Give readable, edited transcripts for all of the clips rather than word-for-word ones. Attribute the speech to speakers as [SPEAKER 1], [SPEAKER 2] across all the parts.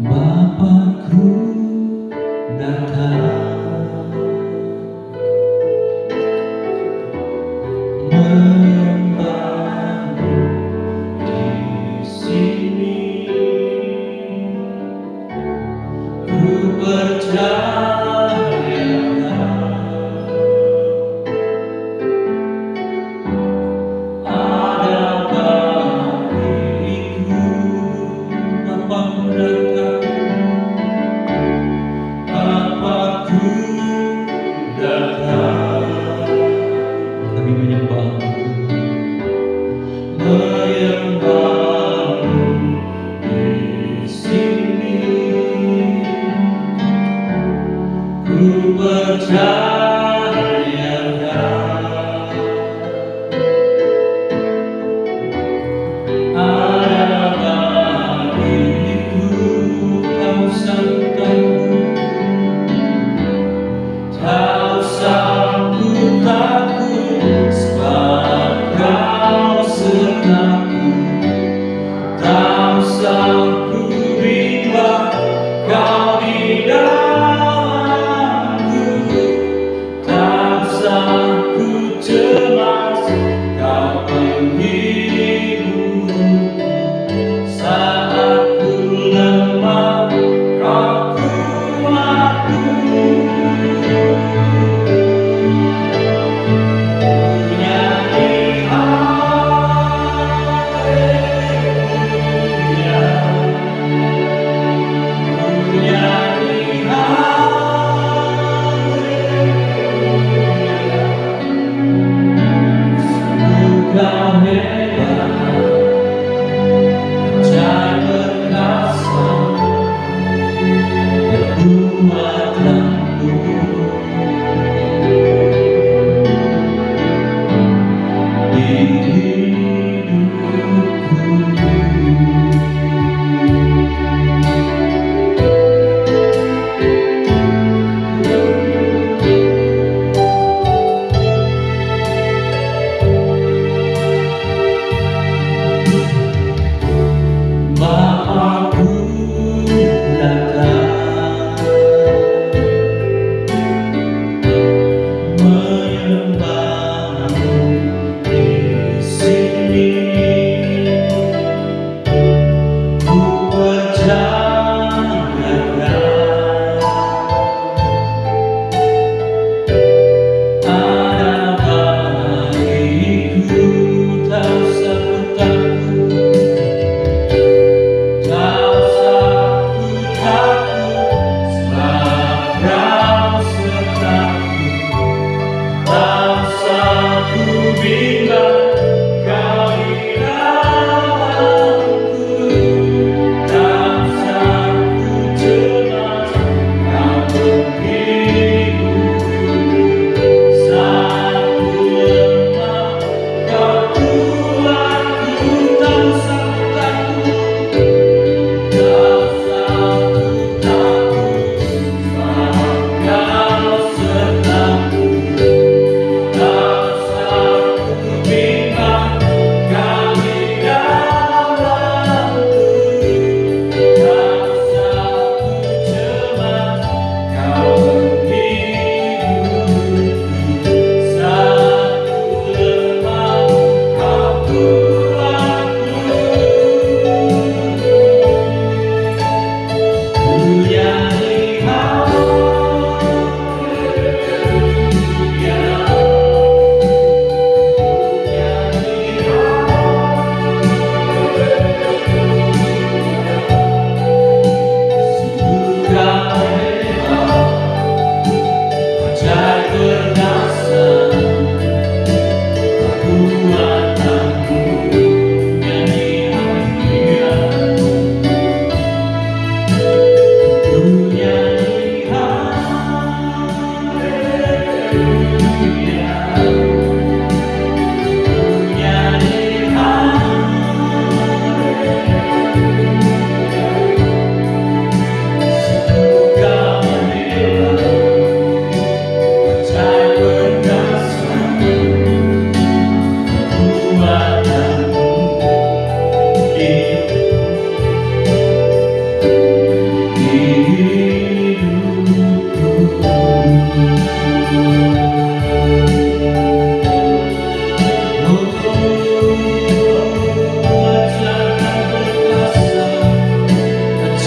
[SPEAKER 1] Bapakku datang membangun di sini. Ku percaya ada bagiku. Bapakku datang, Bapakku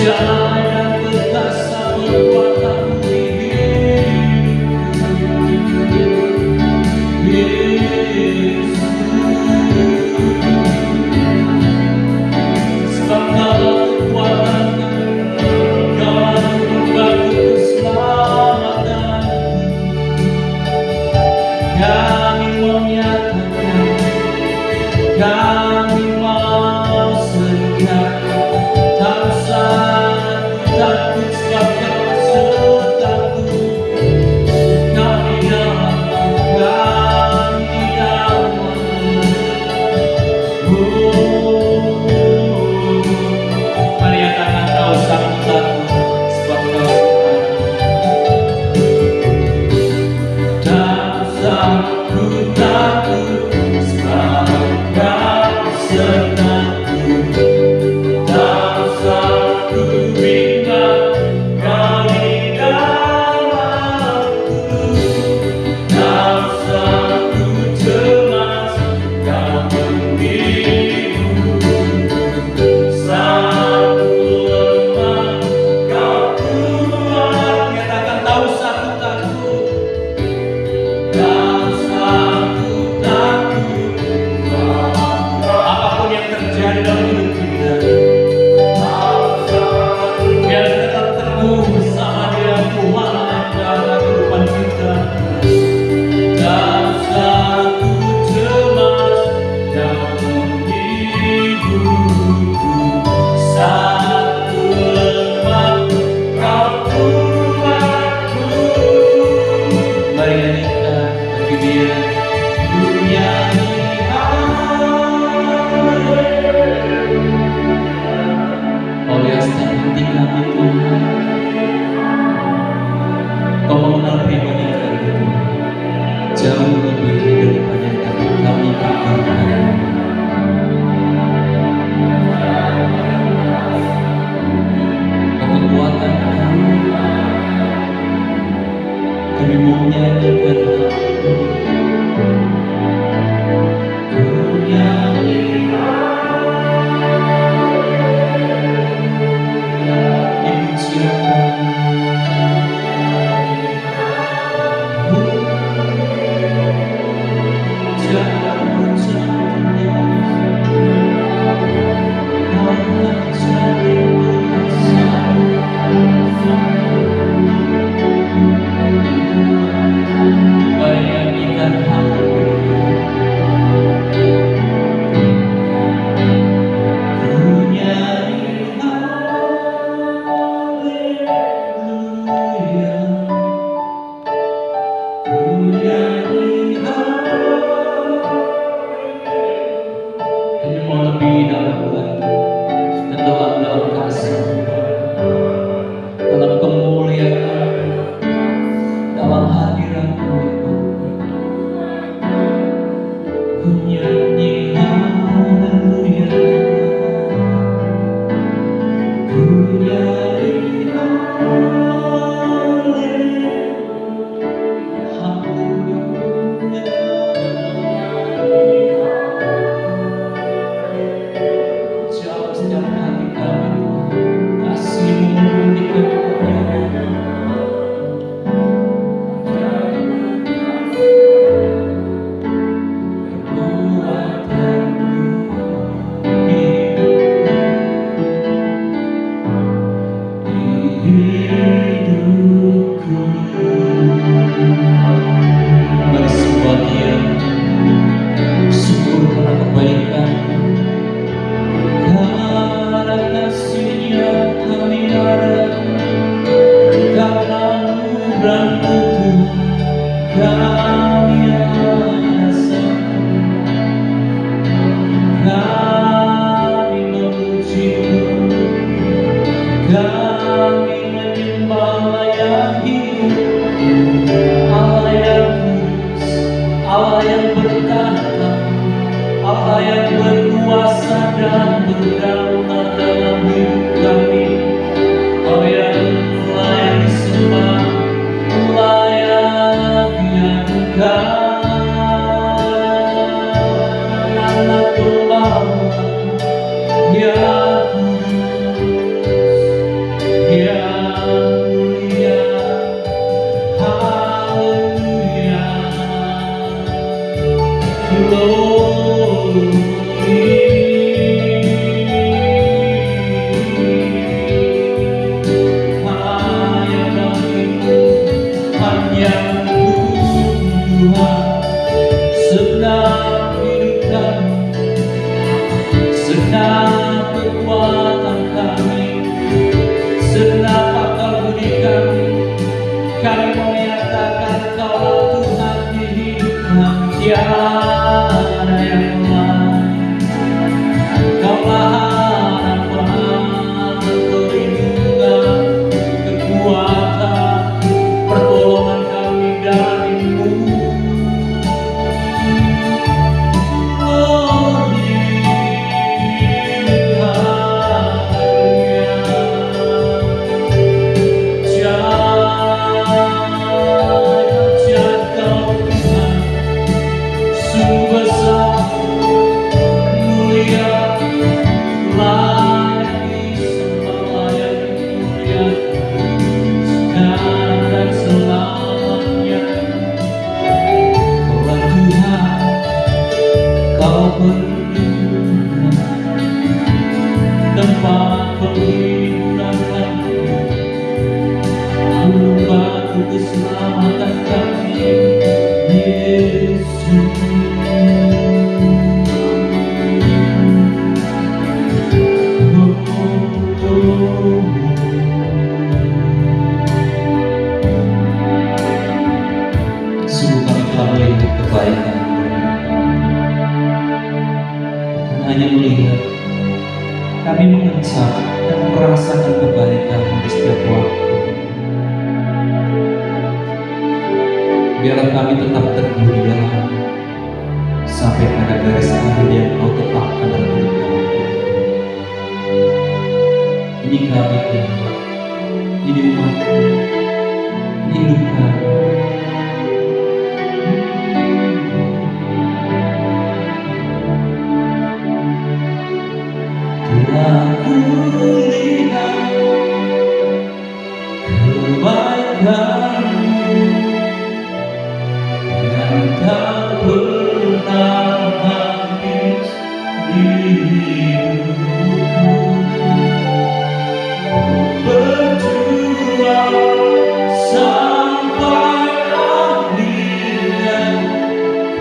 [SPEAKER 1] Jangan berkasa kekuatanmu di hidupku, Yesus. Sebab Kau kekuatanku, Kau batu keselamatan. Kami mau nyatakan, kami mau sedia. Tak usah takut sebab Kau sertaku. Kau di dalam, kami di dalam. Mari nyatakan tak usah takut sebab Kau sertaku. Tak usah ku takut sebab Kau sertaku. Tak usah ku bimbang, Kau di dalamku. Tak usah ku cemas, Kau membimbingku. Saat ku lemah, Kau kuat. Katakan tak usah ku takut. Tak usah ku takut. Apapun yang terjadi dalam hidup kita, biar kita tetap teguh bersama Dia, Tuhan yang dalam kehidupan kita. Tak usah ku cemas, Kau menghiburku. Saat ku lemah, Kau kuatku. Mari nyanyikan bagi Dia. Ku nyanyi oleh setiap hati kami Tuhan. Kau mengenal pribadi kami jauh lebih daripada yang dapat kami pikirkan. Kekuatan kami mau menyanyikan. Ku nyanyi tempat penghiburan kami, gunung batu keselamatan kami, Yesus. Sungguh kami telah melihat kebaikan, bukan hanya melihat, kami mengencap dan merasakan kebaikan di setiap waktu. Biarlah kami tetap teguh di dalam sampai pada garis akhir yang Kau tetapkan dalam hidup kami. Ini kami, ini umat-Mu, ini hidup kami. Telah kulihat kebaikan-Mu yang tak pernah habis di hidupku. Berjuang sampai akhirnya,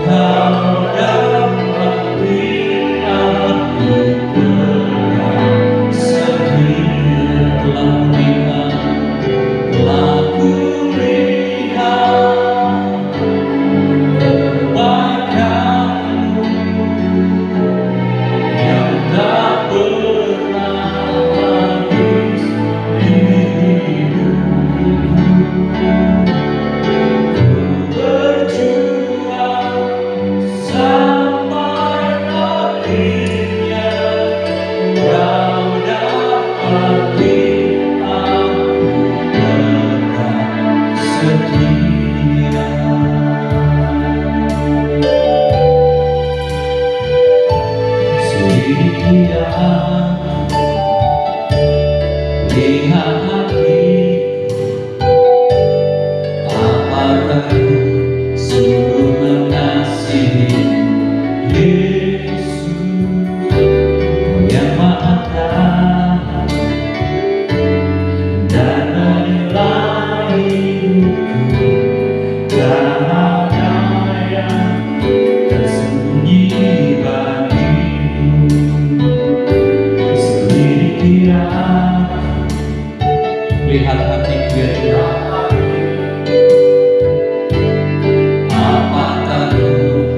[SPEAKER 1] Kau dapati aku tetap setia. Telah kulihat kebaikan-Mu yang tak pernah habis di hidupku. Berjuang sampai akhirnya, Kau dapati aku tetap setia. Sedikit lihat hatiku, apakah ku sungguh mengasihi Yesus, yang Maha Tahu dan menilai hidupku. Tak ada yang tersembunyi bagimu. Sedikit lihat hatiku ya Tuhan, apakah ku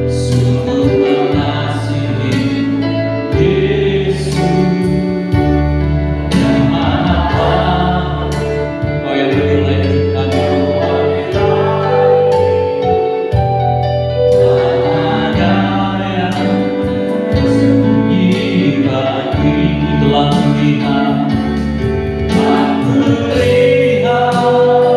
[SPEAKER 1] sungguh mengasihi Yesus, yang Maha Tahu. Kau yang menilai hidup kami, tak ada yang tersembunyi bagimu. Telah melihat, aku lihat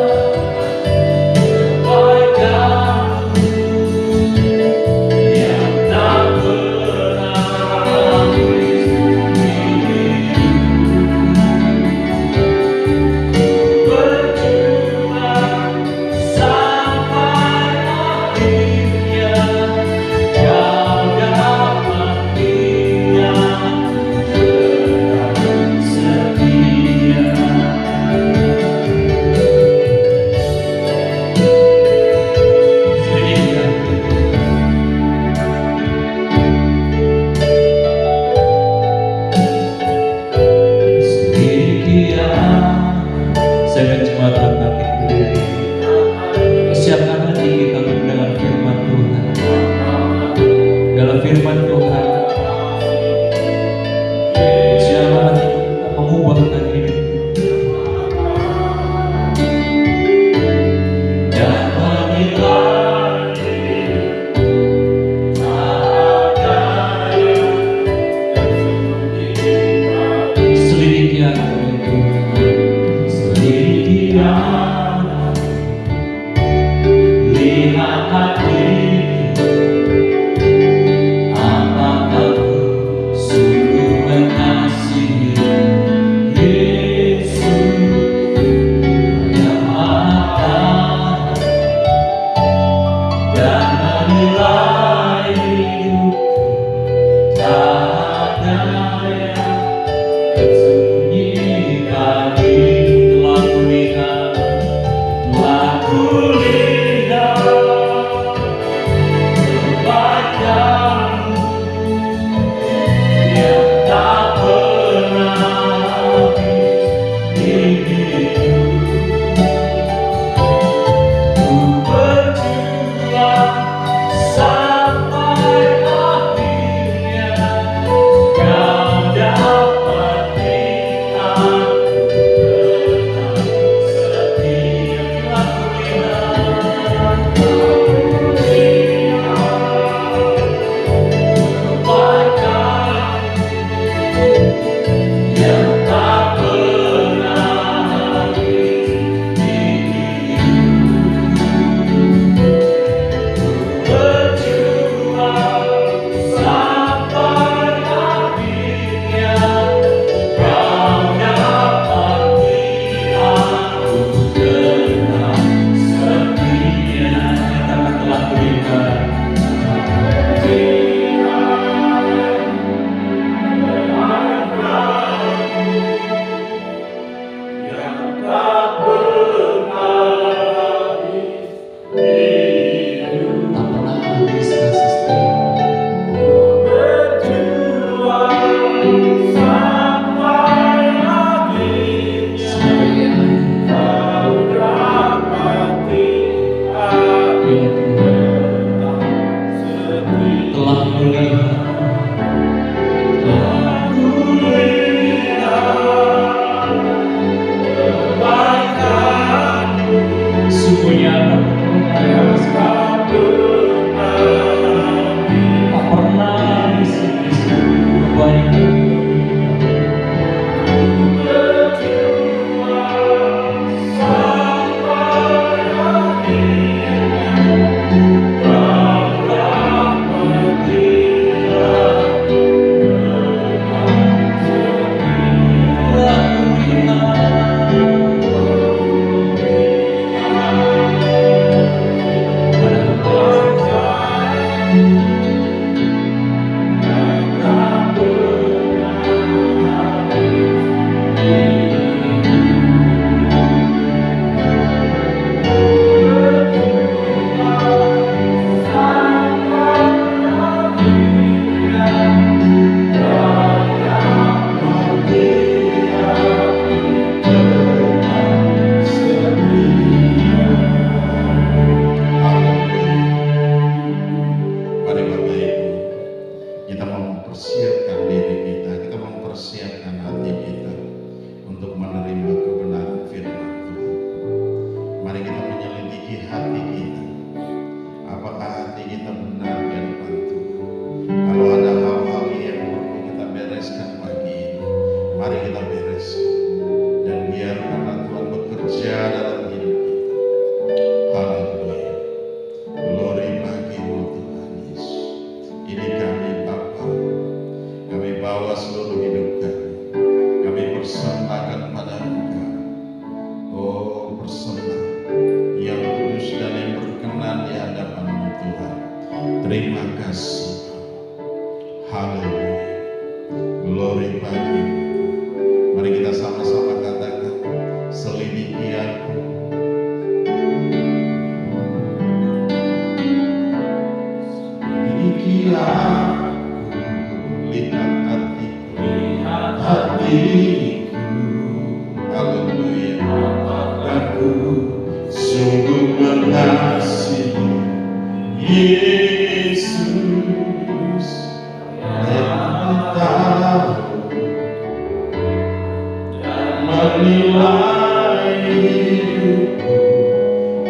[SPEAKER 2] menilai hidupku.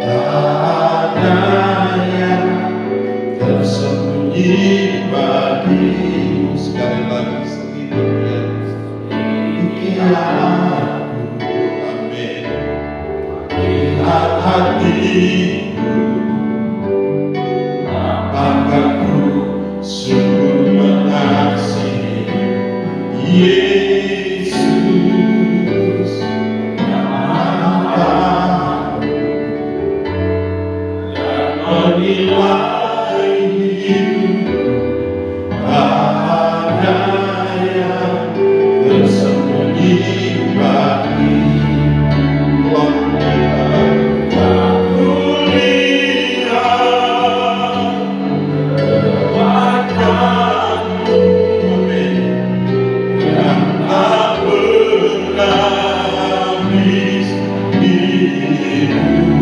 [SPEAKER 2] Tak ada yang tersembunyi bagimu. Sekali lagi sendirian pikiranku, amin. Lihat hatiku, apakah ku sungguh mengasihi Yesus. Menilai hidupku, tak ada yang tersembunyi bagimu. Aku lihat wajah-Mu, amin, yang tak pernah habis hidupku.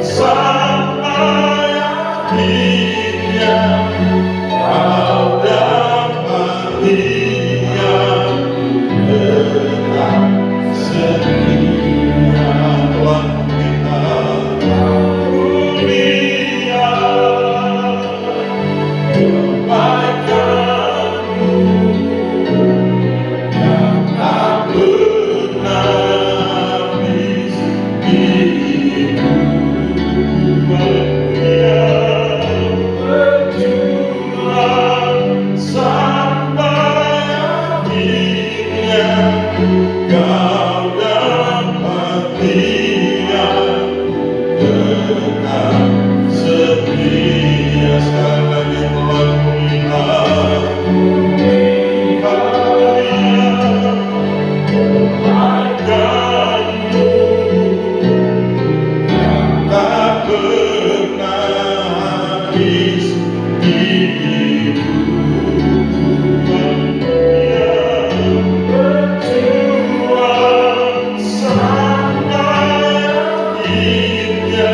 [SPEAKER 2] Sampai akhirnya Kau dapat lihat tetap setia. Tuhan kita, aku lihat kebaikan-Mu yang tak pernah habis hidupku. Berjuang sampai akhirnya Kau dapat lihat tetap setia. Sekali lagi Tuhan melihat, kebaikan-Mu tak pernah habis hidupku. Berjuang sampai akhirnya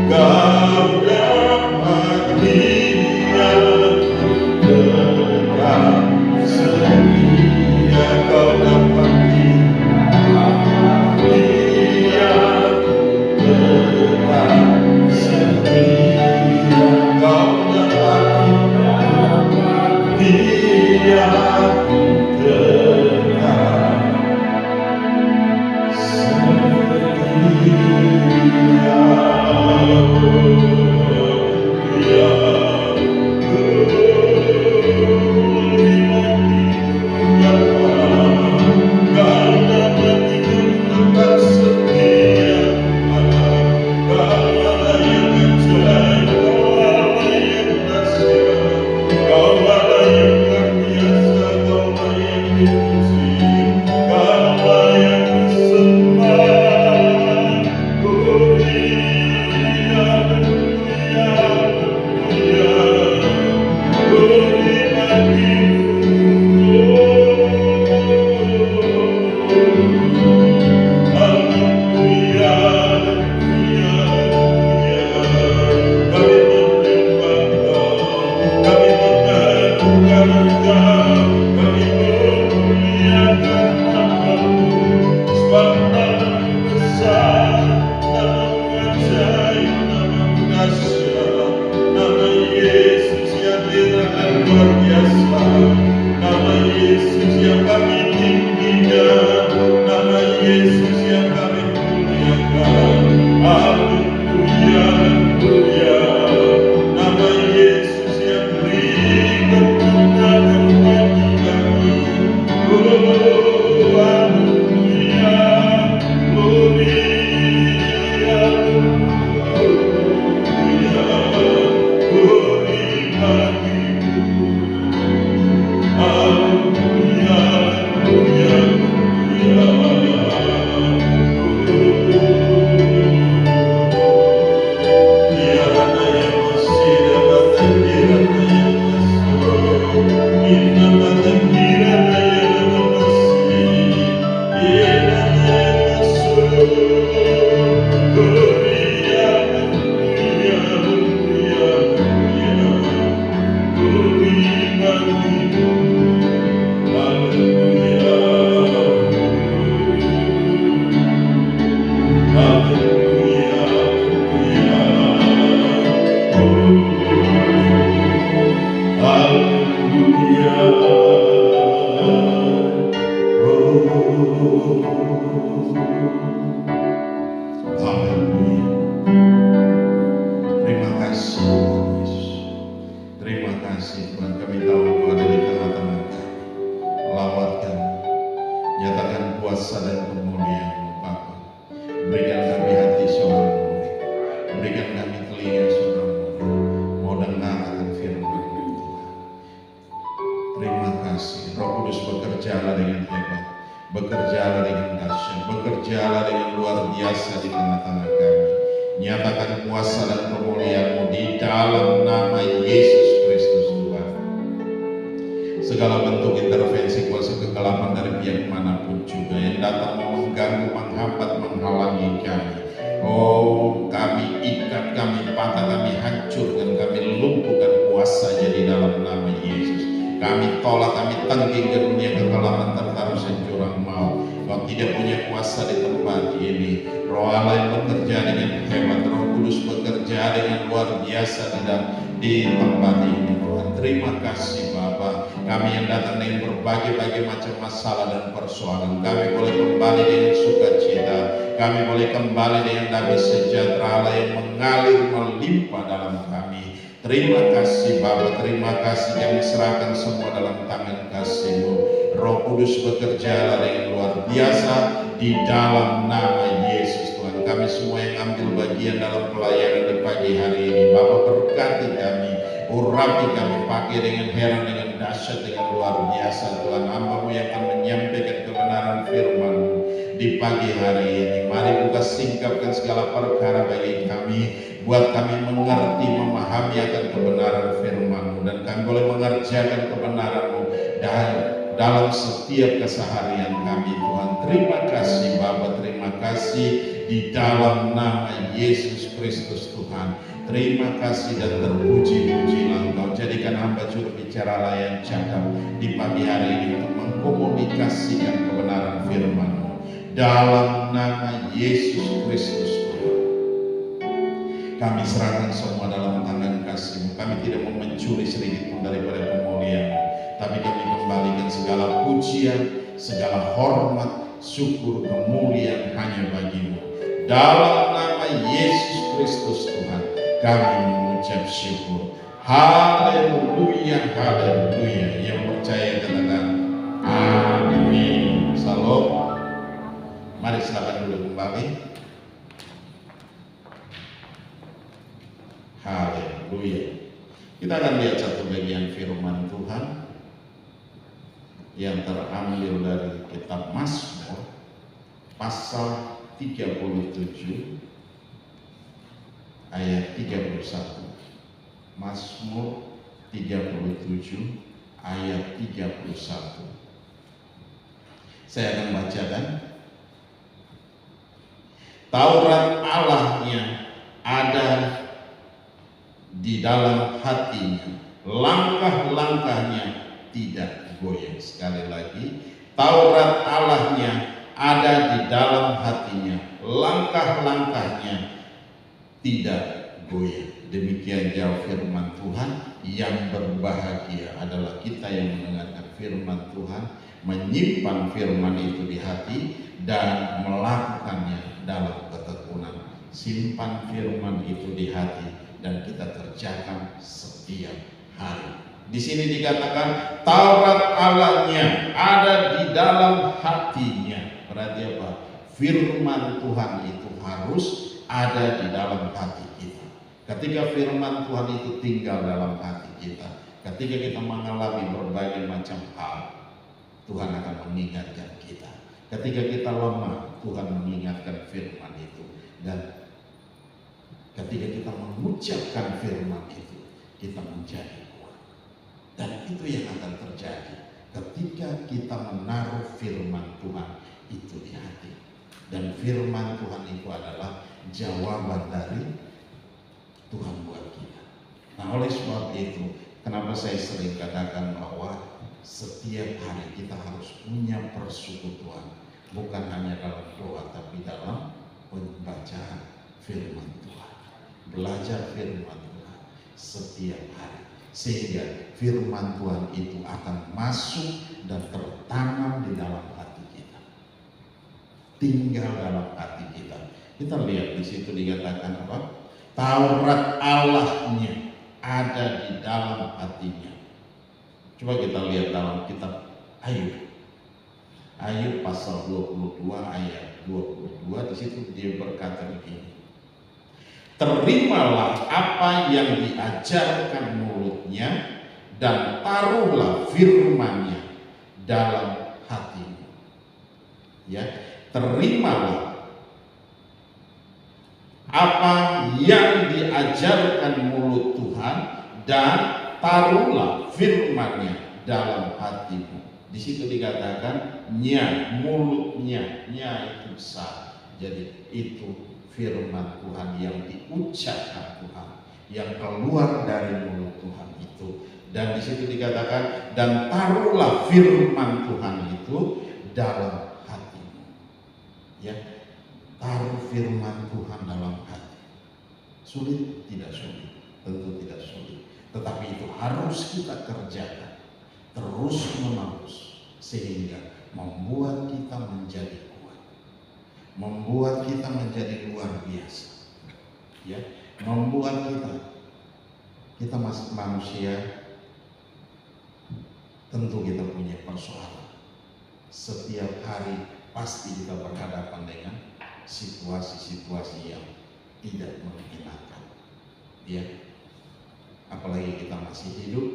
[SPEAKER 2] Kau dapat lihat tetap setia. Kau dapat lihat tetap setia. Kau dapat lihat tetap Tuhan, kami tahu Engkau ada di tengah-tengah kami. Lawat kami, nyatakan kuasa dan kemuliaan-Mu Bapa. Berikan kami hati seorang murid, berikan kami telinga seorang murid, mau dengar akan firman-Mu Tuhan. Terima kasih, Roh Kudus bekerjalah dengan hebat, bekerjalah dengan dahsyat, bekerjalah dengan luar biasa di tengah-tengah kami. Nyatakan kuasa dan kemuliaan-Mu di dalam nama Yesus Kristus Tuhan. Segala bentuk intervensi kuasa kegelapan dari pihak manapun juga yang datang mau mengganggu, menghambat, menghalangi kami, oh kami ikat, kami patah, kami hancurkan, kami lumpuhkan kuasanya di dalam nama Yesus. Kami tolak, kami tengking ke dunia kegelapan tertaruh jurang maut. Kau tidak punya kuasa di tempat ini. Roh Allah yang bekerja dengan hebat, Roh Kudus bekerja dengan luar biasa di tempat ini Tuhan. Terima kasih Bapa. Kami yang datang dengan berbagai macam masalah dan persoalan, kami boleh kembali dengan sukacita. Kami boleh kembali dengan damai sejahtera Allah yang mengalir melimpah dalam kami. Terima kasih Bapa, terima kasih, kami serahkan semua dalam tangan kasih-Mu. Roh Kudus bekerja dengan luar biasa di dalam nama Yesus Tuhan. Kami semua yang ambil bagian dalam pelayanan di pagi hari ini, Bapa berkati kami, urapi kami, pakai dengan heran, dengan dahsyat, dengan luar biasa Tuhan. Hamba-Mu yang akan menyampaikan kebenaran firman-Mu di pagi hari ini. Mari buka singkapkan segala perkara bagi kami, buat kami mengerti, memahami akan kebenaran firman-Mu, dan kami boleh mengerjakan kebenaran-Mu dalam setiap keseharian kami Tuhan. Terima kasih Bapa, terima kasih di dalam nama Yesus Kristus Tuhan. Terima kasih dan terpuji-pujilah Engkau. Jadikan hamba juru bicara yang cakap di pagi hari ini untuk mengkomunikasikan kebenaran firman-Mu dalam nama Yesus Kristus Tuhan. Kami serahkan semua dalam tangan kasih-Mu. Kami tidak mau mencuri sedikit pun daripada kemuliaan-Mu, tapi kami kembalikan segala pujian, segala hormat, syukur, kemuliaan hanya bagi-Mu. Dalam nama Yesus Kristus Tuhan, kami mengucap syukur. Haleluya, haleluya. Yang percaya katakan amin. Salam. Mari silakan dulu kembali. Haleluya. Kita akan lihat satu bagian firman Tuhan yang terambil dari kitab Mazmur pasal 37 ayat 31. Mazmur 37 ayat 31. Saya akan bacakan. Taurat Allahnya ada di dalam hatinya, langkah-langkahnya tidak goyang. Sekali lagi, Taurat Allahnya ada di dalam hatinya, langkah-langkahnya tidak goyang. Demikian jauh firman Tuhan. Yang berbahagia adalah kita yang mendengarkan firman Tuhan, menyimpan firman itu di hati dan melakukannya dalam ketekunan. Simpan firman itu di hati dan kita kerjakan setiap hari. Di sini dikatakan Taurat Allahnya ada di dalam hatinya. Berarti apa? Firman Tuhan itu harus ada di dalam hati kita. Ketika firman Tuhan itu tinggal dalam hati kita, ketika kita mengalami berbagai macam hal, Tuhan akan mengingatkan kita. Ketika kita lemah, Tuhan mengingatkan firman itu. Dan ketika kita mengucapkan firman itu, kita menjadi kuat. Dan itu yang akan terjadi ketika kita menaruh firman Tuhan itu di hati. Dan firman Tuhan itu adalah jawaban dari Tuhan buat kita. Nah, oleh sebab itu, kenapa saya sering katakan bahwa setiap hari kita harus punya persekutuan, bukan hanya dalam doa, tapi dalam pembacaan firman Tuhan. Belajar firman Tuhan setiap hari, sehingga firman Tuhan itu akan masuk dan tertanam di dalam hati kita, tinggal dalam hati kita. Kita lihat di situ dikatakan apa? Taurat Allahnya ada di dalam hatinya, Coba kita lihat dalam kitab Ayub. Ayub pasal 22 ayat 22, di situ dia berkata begini. Terimalah apa yang diajarkan mulutnya dan taruhlah firman-Nya dalam hatimu. Ya, terimalah apa yang diajarkan mulut Tuhan dan taruhlah firman-Nya dalam hatimu. Di situ dikatakan nya, mulutnya, nya itu besar. Jadi itu firman Tuhan yang diucapkan Tuhan, yang keluar dari mulut Tuhan itu. Dan di situ dikatakan dan taruhlah firman Tuhan itu dalam hatimu. Ya, taruh firman Tuhan dalam hati. Sulit? Tidak sulit, tentu tidak sulit. Tetapi itu harus kita kerjakan terus menerus sehingga membuat kita menjadi kuat, membuat kita menjadi luar biasa. Ya, membuat kita masih manusia, tentu kita punya persoalan. Setiap hari pasti kita berhadapan dengan situasi-situasi yang tidak menyenangkan. Ya, apalagi kita masih hidup,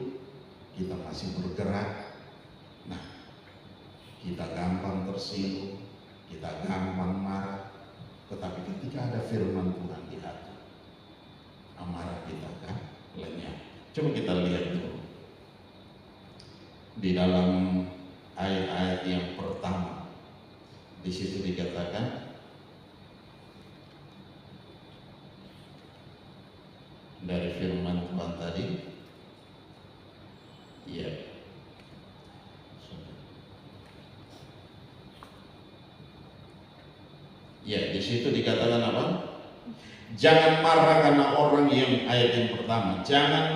[SPEAKER 2] kita masih bergerak. Nah, kita gampang tersinggung, kita gampang marah. Tetapi ketika ada firman Tuhan di hati, amarah kita akan lenyap. Coba kita lihat dulu di dalam ayat-ayat yang pertama. Di situ dikatakan dari firman Tuhan tadi, ya, ya, di situ dikatakan apa? Jangan marah karena orang yang, ayat yang pertama, jangan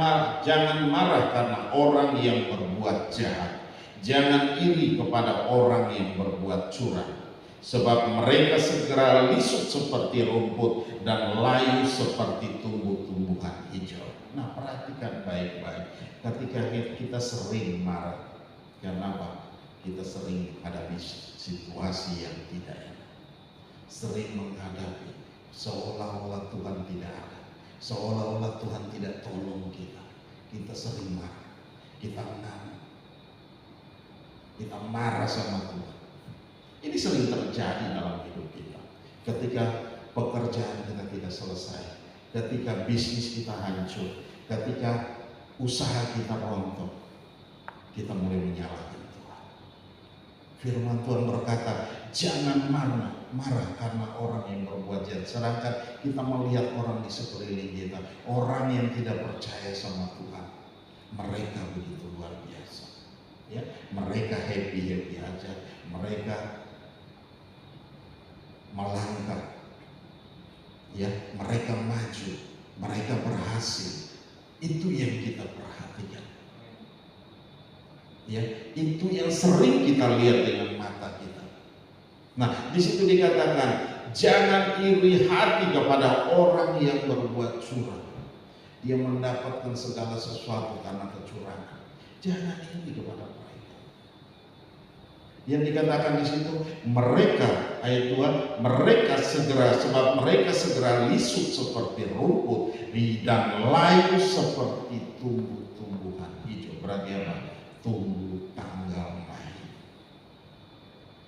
[SPEAKER 2] marah karena orang yang berbuat jahat. Jangan iri kepada orang yang berbuat curang, sebab mereka segera lisut seperti rumput dan layu seperti tumbuh-tumbuhan hijau. Nah, perhatikan baik-baik. Ketika kita sering marah, karena apa? Kita sering menghadapi situasi yang tidak enak, sering menghadapi seolah-olah Tuhan tidak ada, seolah-olah Tuhan tidak tolong kita. Kita sering marah, kita mengamuk, kita marah sama Tuhan. Ini sering terjadi dalam hidup kita. Ketika pekerjaan kita tidak selesai, ketika bisnis kita hancur, ketika usaha kita rontok, kita mulai menyalahkan Tuhan. Firman Tuhan berkata, jangan marah karena orang yang berbuat jahat. Sedangkan kita melihat orang di sekeliling kita, orang yang tidak percaya sama Tuhan, mereka begitu luar biasa. Ya, mereka happy aja, mereka melangkah, ya, mereka maju, mereka berhasil. Itu yang kita perhatikan. Ya, itu yang sering kita lihat dengan mata kita. Nah, di situ dikatakan jangan iri hati kepada orang yang berbuat curang. Dia mendapatkan segala sesuatu karena kecurangan. Jangan iri kepada mereka. Yang dikatakan di situ, mereka, ayat 2, mereka segera, sebab mereka segera lisut seperti rumput dan layu seperti tumbuh-tumbuhan hijau. Berarti apa? Tumbuh tanggal layu.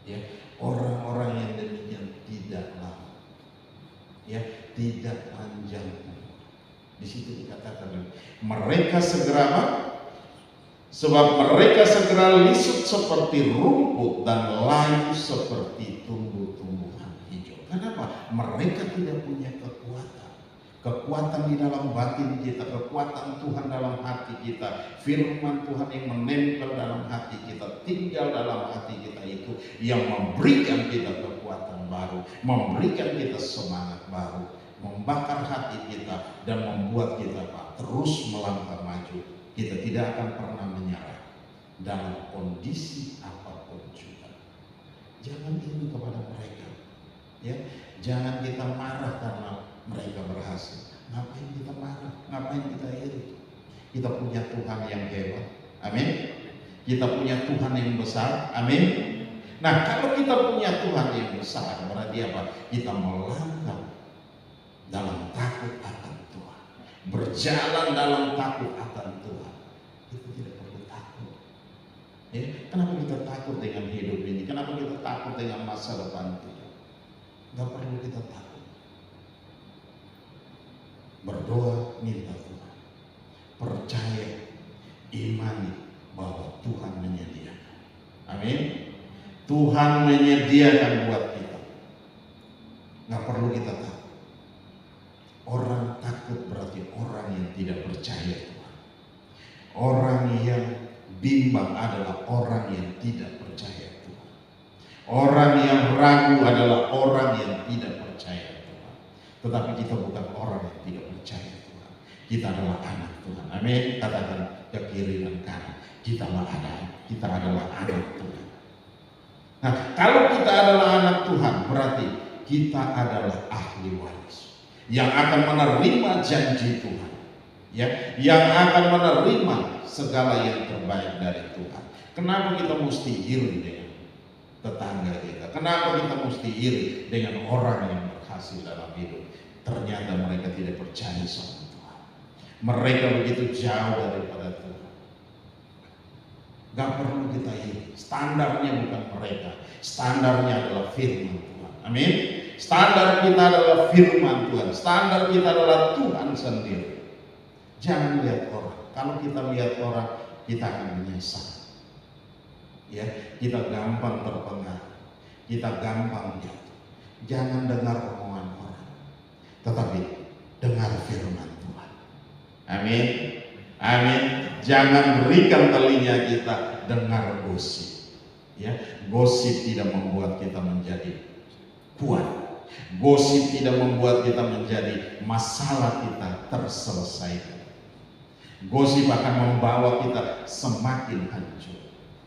[SPEAKER 2] Ya, orang-orang yang demikian tidak lama, ya, tidak panjang. Di situ dikatakan mereka segera, sebab mereka segera lisut seperti rumput dan layu seperti tumbuh-tumbuhan hijau. Kenapa? Mereka tidak punya kekuatan di dalam batin kita, kekuatan Tuhan dalam hati kita, firman Tuhan yang menempel dalam hati kita, tinggal dalam hati kita, itu yang memberikan kita kekuatan baru, memberikan kita semangat baru, membakar hati kita dan membuat kita terus melangkah maju. Kita tidak akan pernah menyerah dalam kondisi apapun juga. Jangan iri kepada mereka, ya. Jangan kita marah karena mereka berhasil. Ngapain kita marah? Ngapain kita iri? Kita punya Tuhan yang hebat. Amin. Kita punya Tuhan yang besar, amin. Nah, kalau kita punya Tuhan yang besar, berarti apa? Kita melangkah dalam takut akan Tuhan, berjalan dalam takut akan Tuhan. Kita tidak perlu takut. Ya, kenapa kita takut dengan hidup ini? Kenapa kita takut dengan masa depan kita? Gak perlu kita takut. Berdoa, minta Tuhan, percaya, imani bahwa Tuhan menyediakan. Amin. Tuhan menyediakan buat kita. Gak perlu kita takut. Orang takut berarti orang yang tidak percaya Tuhan. Orang yang bimbang adalah orang yang tidak percaya Tuhan. Orang yang ragu adalah orang yang tidak percaya Tuhan. Tetapi kita bukan orang yang tidak percaya Tuhan. Kita adalah anak Tuhan. Amin. Katakan ke kiri dan kanan. Kita adalah anak Tuhan. Nah, kalau kita adalah anak Tuhan, berarti kita adalah ahli waris yang akan menerima janji Tuhan, ya, yang akan menerima segala yang terbaik dari Tuhan. Kenapa kita mesti iri dengan tetangga kita? Kenapa kita mesti iri dengan orang yang berhasil dalam hidup? Ternyata mereka tidak percaya sama Tuhan. Mereka begitu jauh daripada Tuhan. Gak perlu kita iri. Standarnya bukan mereka. Standarnya adalah firman Tuhan. Amin. Standar kita adalah firman Tuhan. Standar kita adalah Tuhan sendiri. Jangan lihat orang. Kalau kita lihat orang, kita akan menyesal. Ya, kita gampang terpengaruh. Kita gampang jatuh. Jangan dengar omongan orang, tetapi dengar firman Tuhan. Amin. Amin. Jangan berikan telinga kita dengar gosip. Ya, gosip tidak membuat kita menjadi kuat. Gosip tidak membuat kita menjadi masalah kita terselesaikan. Gosip akan membawa kita semakin hancur.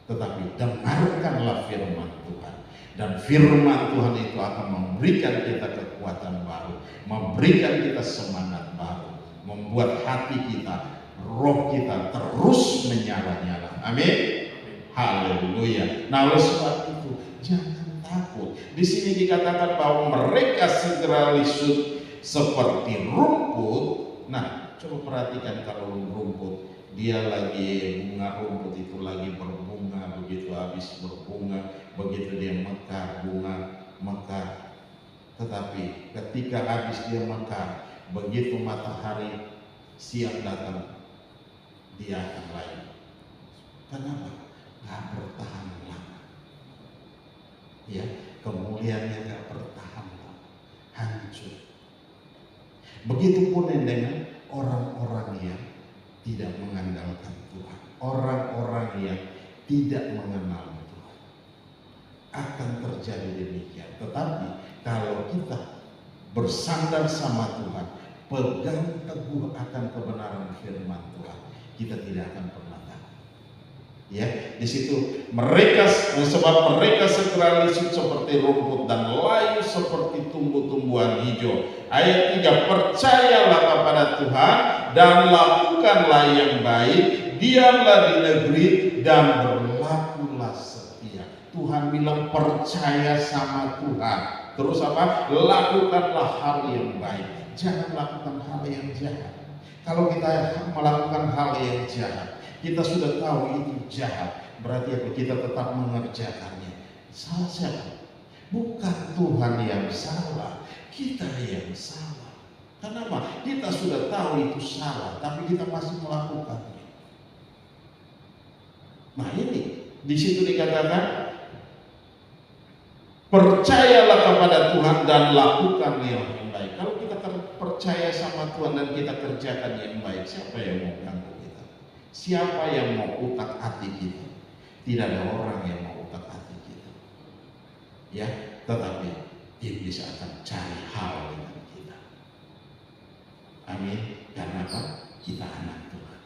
[SPEAKER 2] Tetapi dengarkanlah firman Tuhan. Dan firman Tuhan itu akan memberikan kita kekuatan baru, memberikan kita semangat baru, membuat hati kita, roh kita terus menyala-nyala. Amin. Haleluya. Nah, oleh sebab itu jangan takut. Di sini dikatakan bahwa mereka segera lisut seperti rumput. Nah, coba perhatikan kalau rumput, dia lagi bunga, rumput itu lagi berbunga, begitu habis berbunga, begitu dia mekar, bunga mekar. Tetapi ketika habis dia mekar, begitu matahari siang datang, dia akan layu. Kenapa? Gak bertahan lama. Ya, kemuliaannya gak bertahan lama, hancur. Begitupun dengan orang-orang yang tidak mengandalkan Tuhan, orang-orang yang tidak mengenal Tuhan, akan terjadi demikian. Tetapi kalau kita bersandar sama Tuhan, pegang teguh akan kebenaran firman Tuhan, kita tidak akan pernah takut. Ya, di situ mereka, sebab mereka segera lisut seperti rumput dan layu seperti tumbuh-tumbuhan hijau. Ayat 3, percayalah kepada Tuhan dan lakukanlah yang baik, diamlah di negeri dan berlakulah setia. Tuhan bilang percaya sama Tuhan. Terus apa? Lakukanlah hal yang baik. Jangan lakukan hal yang jahat. Kalau kita melakukan hal yang jahat, kita sudah tahu itu jahat, berarti apa? Kita tetap mengerjakannya. Salah siapa? Bukan Tuhan yang salah, kita yang salah. Kenapa? Kita sudah tahu itu salah, tapi kita masih melakukannya. Nah ini, di situ dikatakan, percayalah kepada Tuhan dan lakukan yang baik. Kalau kita percaya sama Tuhan dan kita kerjakan yang baik, siapa yang mau ganggu kita? Siapa yang mau utak-atik kita? Tidak ada orang yang mau utak-atik kita. Ya, tetapi iblis akan cari hal dengan kita. Amin. Karena apa? Kita anak Tuhan.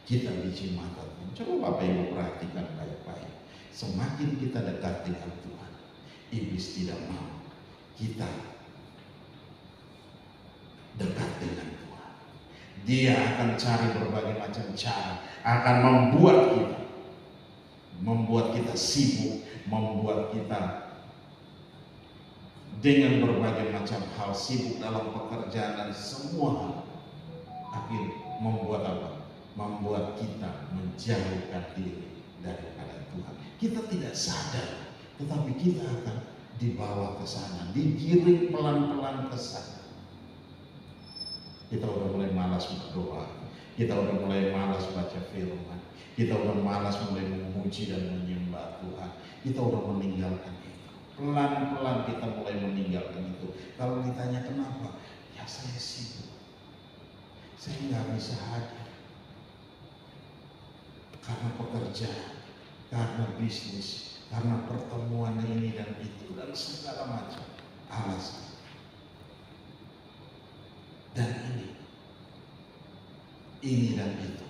[SPEAKER 2] Kita biji mata Tuhan. Coba Bapak Ibu perhatikan baik-baik. Semakin kita dekat dengan Tuhan, iblis tidak mau kita dekat dengan Tuhan. Dia akan cari berbagai macam cara, akan membuat kita kita sibuk, membuat kita dengan berbagai macam hal, sibuk dalam pekerjaan dan semua hal, akhir membuat apa? Membuat kita menjauhkan diri daripada Tuhan. Kita tidak sadar, tetapi kita akan dibawa ke sana, digiring pelan-pelan ke sana. Kita udah mulai malas berdoa, kita udah mulai malas baca firman, kita udah malas mulai memuji dan menyembah Tuhan. Kita udah meninggalkan itu. Pelan-pelan kita mulai meninggalkan itu. Kalau ditanya kenapa? Ya saya sibuk. Saya nggak bisa hadir. Karena pekerjaan, karena bisnis, karena pertemuan ini dan itu dan segala macam alasan. Dan ini dan itu.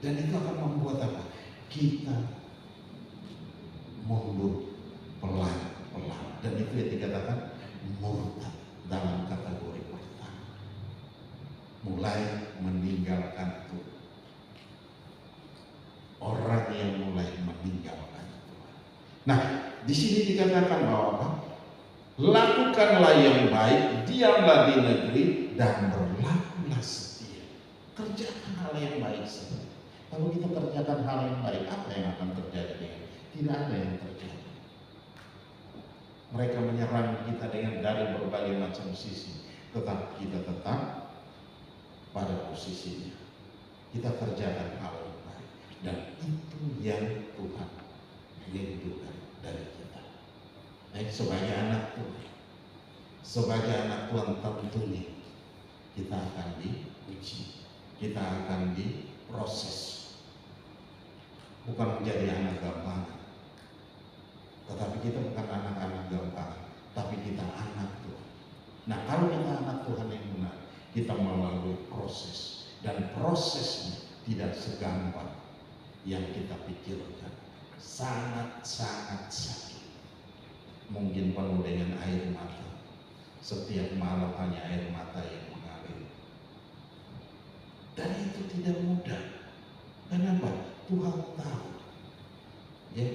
[SPEAKER 2] Dan itu akan membuat apa? Kita mundur pelan-pelan. Dan itu yang dikatakan murtad dalam kategori pertama. Mulai meninggalkan Tuhan. Orang yang mulai meninggalkan Tuhan. Nah, di sini dikatakan bahwa apa? Lakukanlah yang baik, diamlah di negeri dan berlakulah setia. Kerjakan hal yang baik saja. Kalau kita kerjakan hal yang baik, apa yang akan terjadi? Tidak ada yang terjadi. Mereka menyerang kita dengan dari berbagai macam sisi, tetapi kita tetap pada posisinya. Kita kerjakan hal yang baik, dan itu yang Tuhan rindukan dari kita. Sebagai anak Tuhan, sebagai anak Tuhan tentunya kita akan diuji, kita akan diproses. Bukan menjadi anak gampangan, tetapi kita bukan anak-anak gampang, tapi kita anak Tuhan. Nah, kalau kita anak Tuhan yang benar, kita melalui proses, dan prosesnya tidak segampang yang kita pikirkan. Sangat-sangat sakit, mungkin penuh dengan air mata. Setiap malam hanya air mata yang mengalir, dan itu tidak mudah. Kenapa? Tuhan tahu, ya.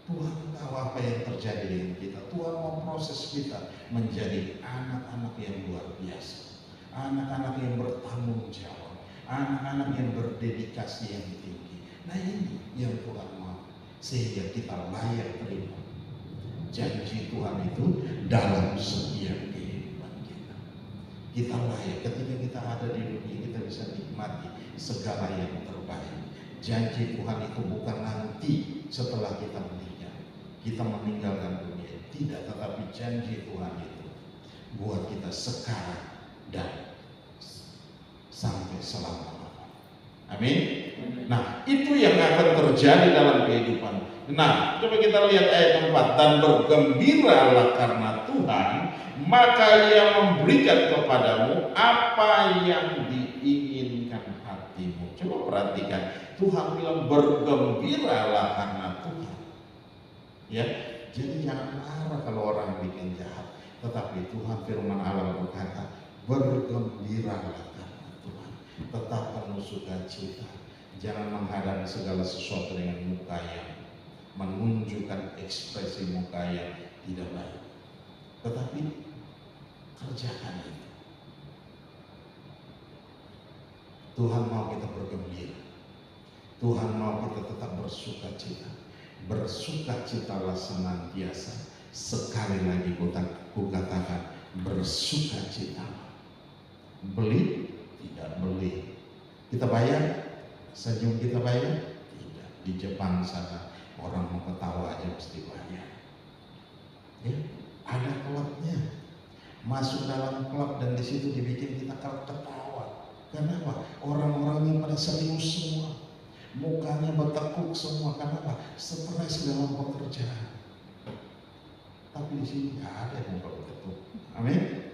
[SPEAKER 2] Tuhan tahu apa yang terjadi dengan kita. Tuhan mau proses kita menjadi anak-anak yang luar biasa, anak-anak yang bertanggung jawab, anak-anak yang berdedikasi yang tinggi. Nah, ini yang Tuhan mau, sehingga kita layak terima janji Tuhan itu dalam setiap kehidupan kita. Kita layak ketika kita ada di dunia, kita bisa nikmati segala yang terbaik. Janji Tuhan itu bukan nanti setelah kita meninggal, kita meninggalkan dunia, tidak, tetapi janji Tuhan itu buat kita sekarang dan sampai selama-lamanya. Amin. Nah, itu yang akan terjadi dalam kehidupan. Nah, coba kita lihat ayat 4. Dan bergembiralah karena Tuhan, maka Ia memberikan kepadamu apa yang diinginkan hatimu. Coba perhatikan, Tuhan bilang bergembiralah karena Tuhan. Ya, jadi jangan marah kalau orang bikin jahat, tetapi Tuhan firman Allah berkata, bergembiralah karena Tuhan. Tetap penuh sukacita. Jangan menghadapi segala sesuatu dengan muka yang menunjukkan ekspresi muka yang tidak baik, tetapi kerjakan itu. Tuhan mau kita bergembira. Tuhan mau kita tetap bersukacita. Bersukacitalah senantiasa. Sekali lagi kukatakan, bersukacita. Beli, tidak beli. Kita bayar, senyum kita bayar? Tidak. Di Jepang sana orang mau ketawa aja mesti bayar. Ya, ada klubnya. Masuk dalam klub dan di situ dibikin kita ketawa. Kenapa? Orang-orangnya pada serius semua. Mukanya bertekuk semua. Kenapa? Stres dalam pekerjaan. Tapi di sini nggak ada yang bertekuk. Amin.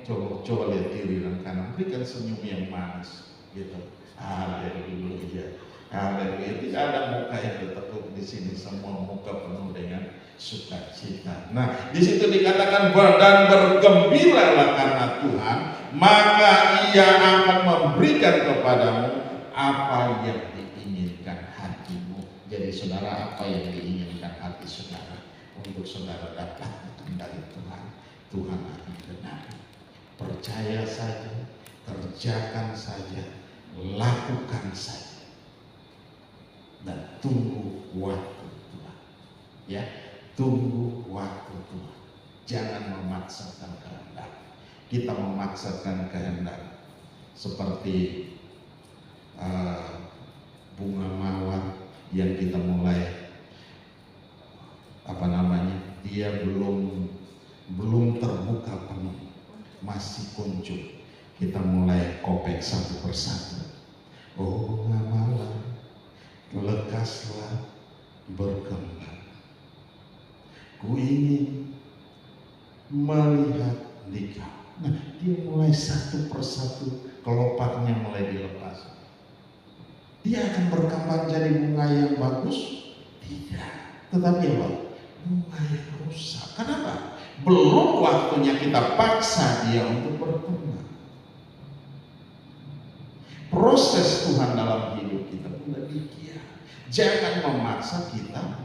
[SPEAKER 2] Coba lihat kiri dan kanan. Berikan senyum yang manis. Gitu. Haleluya. Haleluya. Tidak ada muka yang bertekuk di sini. Semua muka penuh dengan sukacita. Nah, di situ dikatakan dan bergembiralah karena Tuhan, maka Ia akan memberikan kepadamu apa yang diinginkan hatimu. hatimu. Jadi saudara, apa yang diinginkan hati saudara untuk saudara dapatkan dari Tuhan, Tuhan akan genapi. Percaya saja, kerjakan saja, lakukan saja, dan tunggu waktu Tuhan. Ya, tunggu waktu Tuhan. Jangan memaksakan kehendak. Kita memaksakan kehendak seperti bunga mawar yang kita mulai dia belum terbuka penuh, masih kuncup. Kita mulai kopek satu persatu. Oh bunga mawar, lekaslah berkembang. Ku ingin melihat nikah. Nah, dia mulai satu persatu, kelopaknya mulai dilepas. Dia akan berkembang jadi bunga yang bagus? Tidak. Tetapi apa? Bunga yang rusak. Kenapa? Belum waktunya kita paksa dia untuk berkembang. Proses Tuhan dalam hidup kita pun demikian. Jangan memaksa kita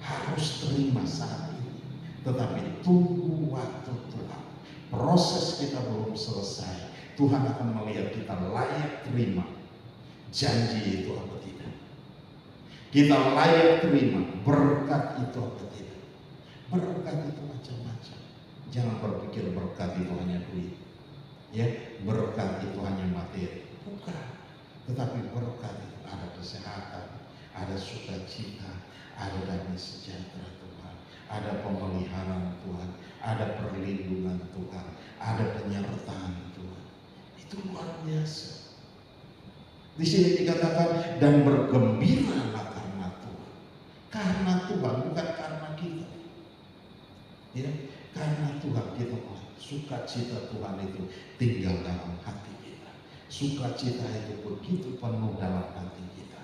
[SPEAKER 2] harus terima saat ini, tetapi tunggu waktu Tuhan. Proses kita belum selesai. Tuhan akan melihat kita layak terima janji itu apa tidak. Kita layak terima berkat itu apa tidak. Berkat itu macam-macam. Jangan berpikir berkat itu hanya duit, ya, berkat itu hanya materi. Bukan. Tetapi berkat itu ada kesehatan, ada sukacita, ada damai sejahtera Tuhan, ada pemeliharaan Tuhan, ada perlindungan Tuhan, ada penyertaan Tuhan. Itu luar biasa. Di sini dikatakan dan bergembiralah karena Tuhan. Karena Tuhan, bukan karena kita. Ya, karena Tuhan kita mulai. Sukacita Tuhan itu tinggal dalam hati kita. Sukacita itu begitu penuh dalam hati kita.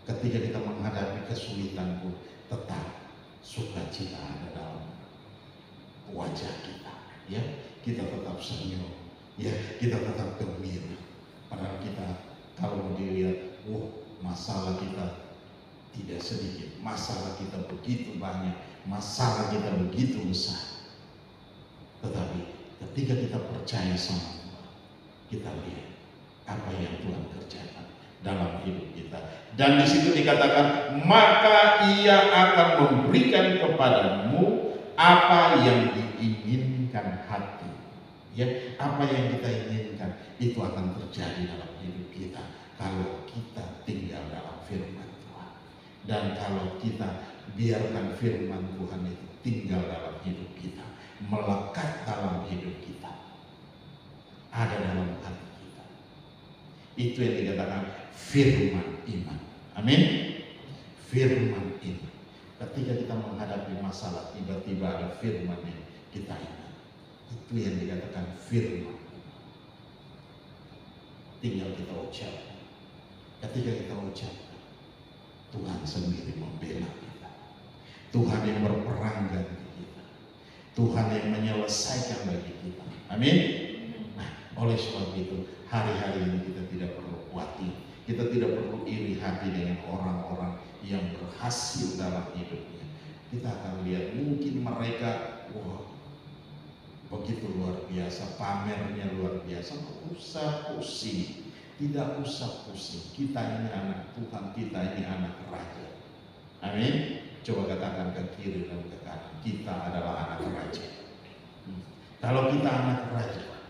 [SPEAKER 2] Ketika kita menghadapi kesulitan pun tetap sukacita ada dalam wajah kita, ya, kita tetap senyum, ya, kita tetap gembira. Padahal kita kalau dilihat, masalah kita tidak sedikit, masalah kita begitu banyak, masalah kita begitu besar. Tetapi ketika kita percaya sama Tuhan, kita lihat apa yang Tuhan kerjakan dalam hidup kita. Dan di situ dikatakan, maka Ia akan memberikan kepadamu apa yang diinginkan hati. Ya, apa yang kita inginkan itu akan terjadi dalam hidup kita kalau kita tinggal dalam firman Tuhan. Dan kalau kita biarkan firman Tuhan itu tinggal dalam hidup kita, melekat dalam hidup kita, ada dalam hati kita. Itu yang dikatakan firman iman. Amin. Firman iman. Ketika kita menghadapi masalah, tiba-tiba ada firman yang kita ingat. Itu yang dikatakan firman. Tinggal kita ucapkan. Ketika kita ucapkan, Tuhan sendiri membela kita. Tuhan yang berperang bagi kita. Tuhan yang menyelesaikan bagi kita. Amin. Nah, oleh sebab itu, hari-hari ini kita tidak perlu khawatir. Kita tidak perlu iri hati dengan orang-orang yang berhasil dalam hidupnya. Kita akan lihat mungkin mereka, begitu luar biasa, pamernya luar biasa. Tidak usah pusing, tidak usah pusing. Kita ini anak Tuhan, kita ini anak raja. Amin. Coba katakan ke kiri dan ke kanan, kita adalah anak raja. Kalau kita anak raja,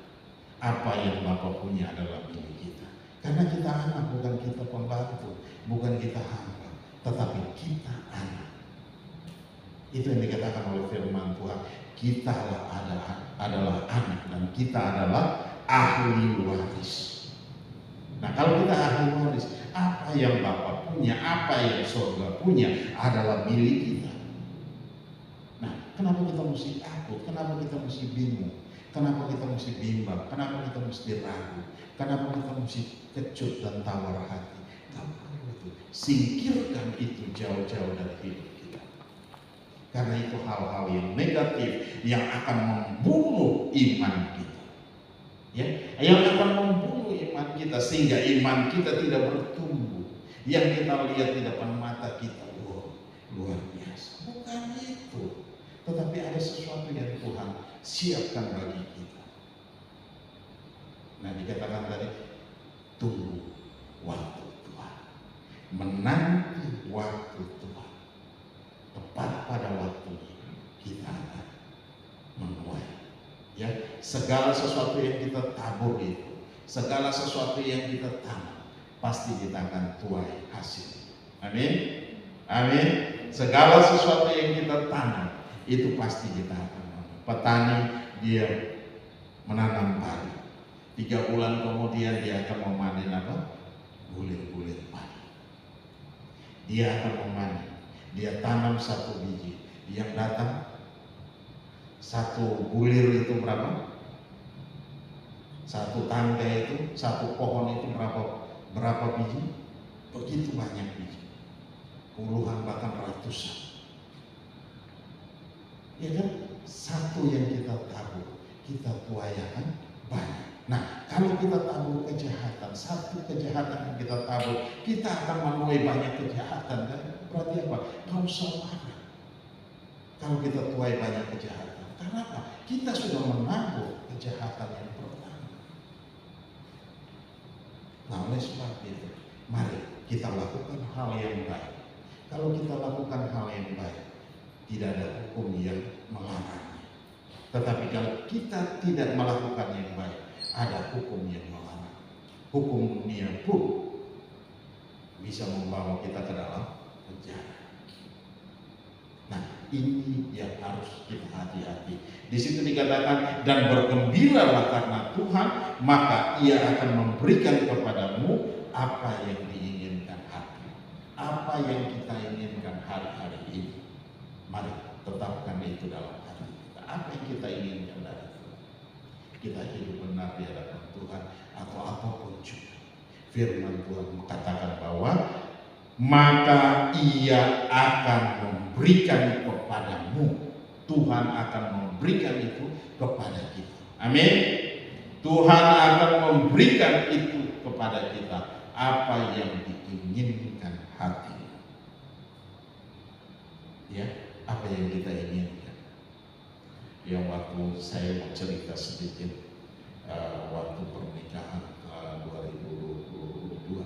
[SPEAKER 2] apa yang Bapa punya adalah milik kita. Karena kita anak, bukan kita pembantu, bukan kita hamba, tetapi kita anak. Itu yang dikatakan oleh firman Tuhan. Kita adalah anak dan kita adalah ahli waris. Nah, kalau kita ahli waris, apa yang Bapa punya, apa yang surga punya adalah milik kita. Nah, kenapa kita mesti takut? Kenapa kita mesti bingung? Kenapa kita mesti bimbang? Kenapa kita mesti ragu? Kenapa kita mesti kecut dan tawar hati? Singkirkan itu jauh-jauh dari hidup kita. Karena itu hal-hal yang negatif yang akan membunuh iman kita. Ya, yang akan membunuh iman kita sehingga iman kita tidak bertumbuh. Yang kita lihat di depan mata kita, wow, luar biasa. Bukan itu, tetapi ada sesuatu yang Tuhan siapkan bagi kita. Nah, dikatakan tadi, tunggu waktu Tuhan, menanti waktu Tuhan. Tepat pada waktunya kita akan menuai. Ya, segala sesuatu yang kita tabur itu, segala sesuatu yang kita tanam, pasti kita akan tuai hasil. Amin. Amin. Segala sesuatu yang kita tanam itu pasti kita akan menanam. Petani dia menanam padi, 3 bulan kemudian dia akan memanen apa? Bulir-bulir padi. Dia akan memanen. Dia tanam 1 biji, yang datang 1 bulir itu berapa? 1 tangga itu, 1 pohon itu berapa biji? Begitu banyak biji, puluhan bahkan ratusan. Ya kan? Satu yang kita tabur, kita tuaikan banyak. Nah, kalau kita tabur kejahatan, 1 kejahatan yang kita tabur, kita akan menuai banyak kejahatan. Kan? Berarti apa? Kau saudara. Kalau kita tuai banyak kejahatan. Kenapa? Kita sudah menabur kejahatan yang pertama. Nah, oleh sebab itu, mari kita lakukan hal yang baik. Kalau kita lakukan hal yang baik, tidak ada hukum yang melarangnya. Tetapi kalau kita tidak melakukan yang baik, ada hukum yang melarang. Hukum dunia pun bisa membawa kita ke dalam penjara. Nah, ini yang harus kita hati-hati. Di situ dikatakan, dan bergembiralah karena Tuhan, maka Ia akan memberikan kepadamu apa yang diinginkan hati. Apa yang kita inginkan hari-hari ini. Mari tetapkan itu dalam hati kita. Apa yang kita inginkan dari Tuhan. Kita hidup benar di hadapan Tuhan atau apapun juga. Firman Tuhan mengatakan bahwa maka Ia akan memberikan kepadamu. Tuhan akan memberikan itu kepada kita. Amin. Tuhan akan memberikan itu kepada kita, apa yang diinginkan hati. Ya, apa yang kita inginkan. Yang waktu saya mau cerita sedikit, waktu pernikahan 2002,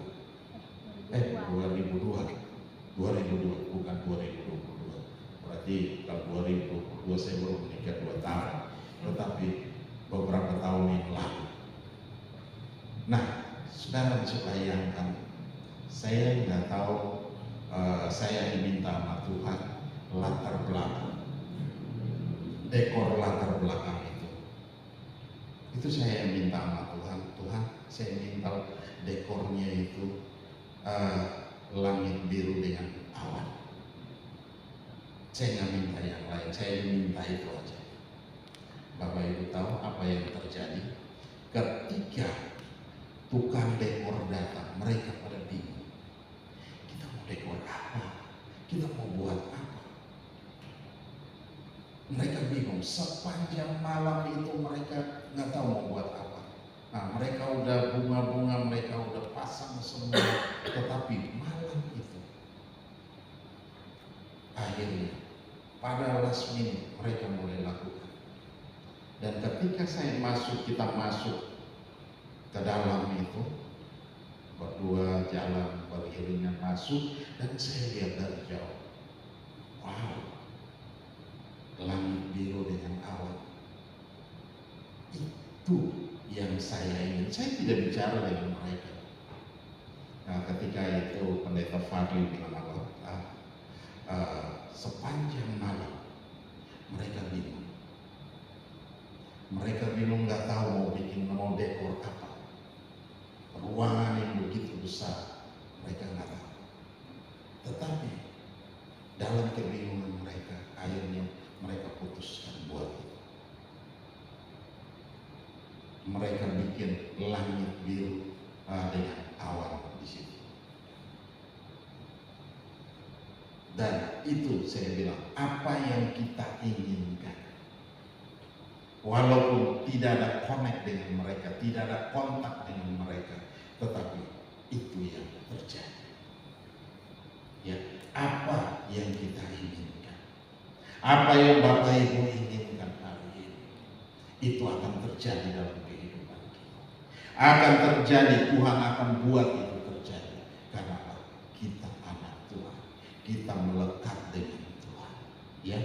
[SPEAKER 2] bukan 2022. Berarti kalau 2022 saya baru menikah 2 tahun, tetapi beberapa tahun yang lalu. Nah, saudara bisa bayangkan, saya nggak tahu, saya diminta sama Tuhan latar belakang, dekor latar belakang itu saya minta sama Tuhan. Tuhan, saya minta dekornya itu langit biru dengan awan. Saya nggak minta yang lain, saya minta itu aja. Bapak Ibu tahu apa yang terjadi? Ketika tukang dekor datang, mereka pada bingung. Kita mau dekor apa? Kita mau buat apa? Mereka bingung. Sepanjang malam itu mereka nggak tahu mau buat apa. Nah, mereka udah bunga-bunga, mereka udah pasang semua, tetapi malam itu akhirnya pada last minute mereka mulai lakukan. Dan ketika kita masuk ke dalam itu, berdua jalan beriringan masuk, dan saya lihat dari jauh, wow, langit biru dengan awan. Itu yang saya ingin. Saya tidak bicara dengan mereka. Nah, ketika itu pendeta Fadli bilang apa? Sepanjang malam mereka bingung. Mereka bingung, nggak tahu mau dekor apa. Ruangan yang begitu besar, mereka nggak tahu. Tetapi dalam kebingungan mereka, akhirnya mereka putuskan buat itu. Mereka bikin langit biru dengan awan di situ. Dan itu saya bilang, apa yang kita inginkan. walaupun tidak ada connect dengan mereka, tidak ada kontak dengan mereka, tetapi itu yang terjadi. Ya, apa yang kita inginkan, apa yang Bapak Ibu inginkan hari ini, itu akan terjadi dalam kehidupan kita. Akan terjadi, Tuhan akan buat itu terjadi. Karena kita anak Tuhan, kita melekat dengan Tuhan. Ya,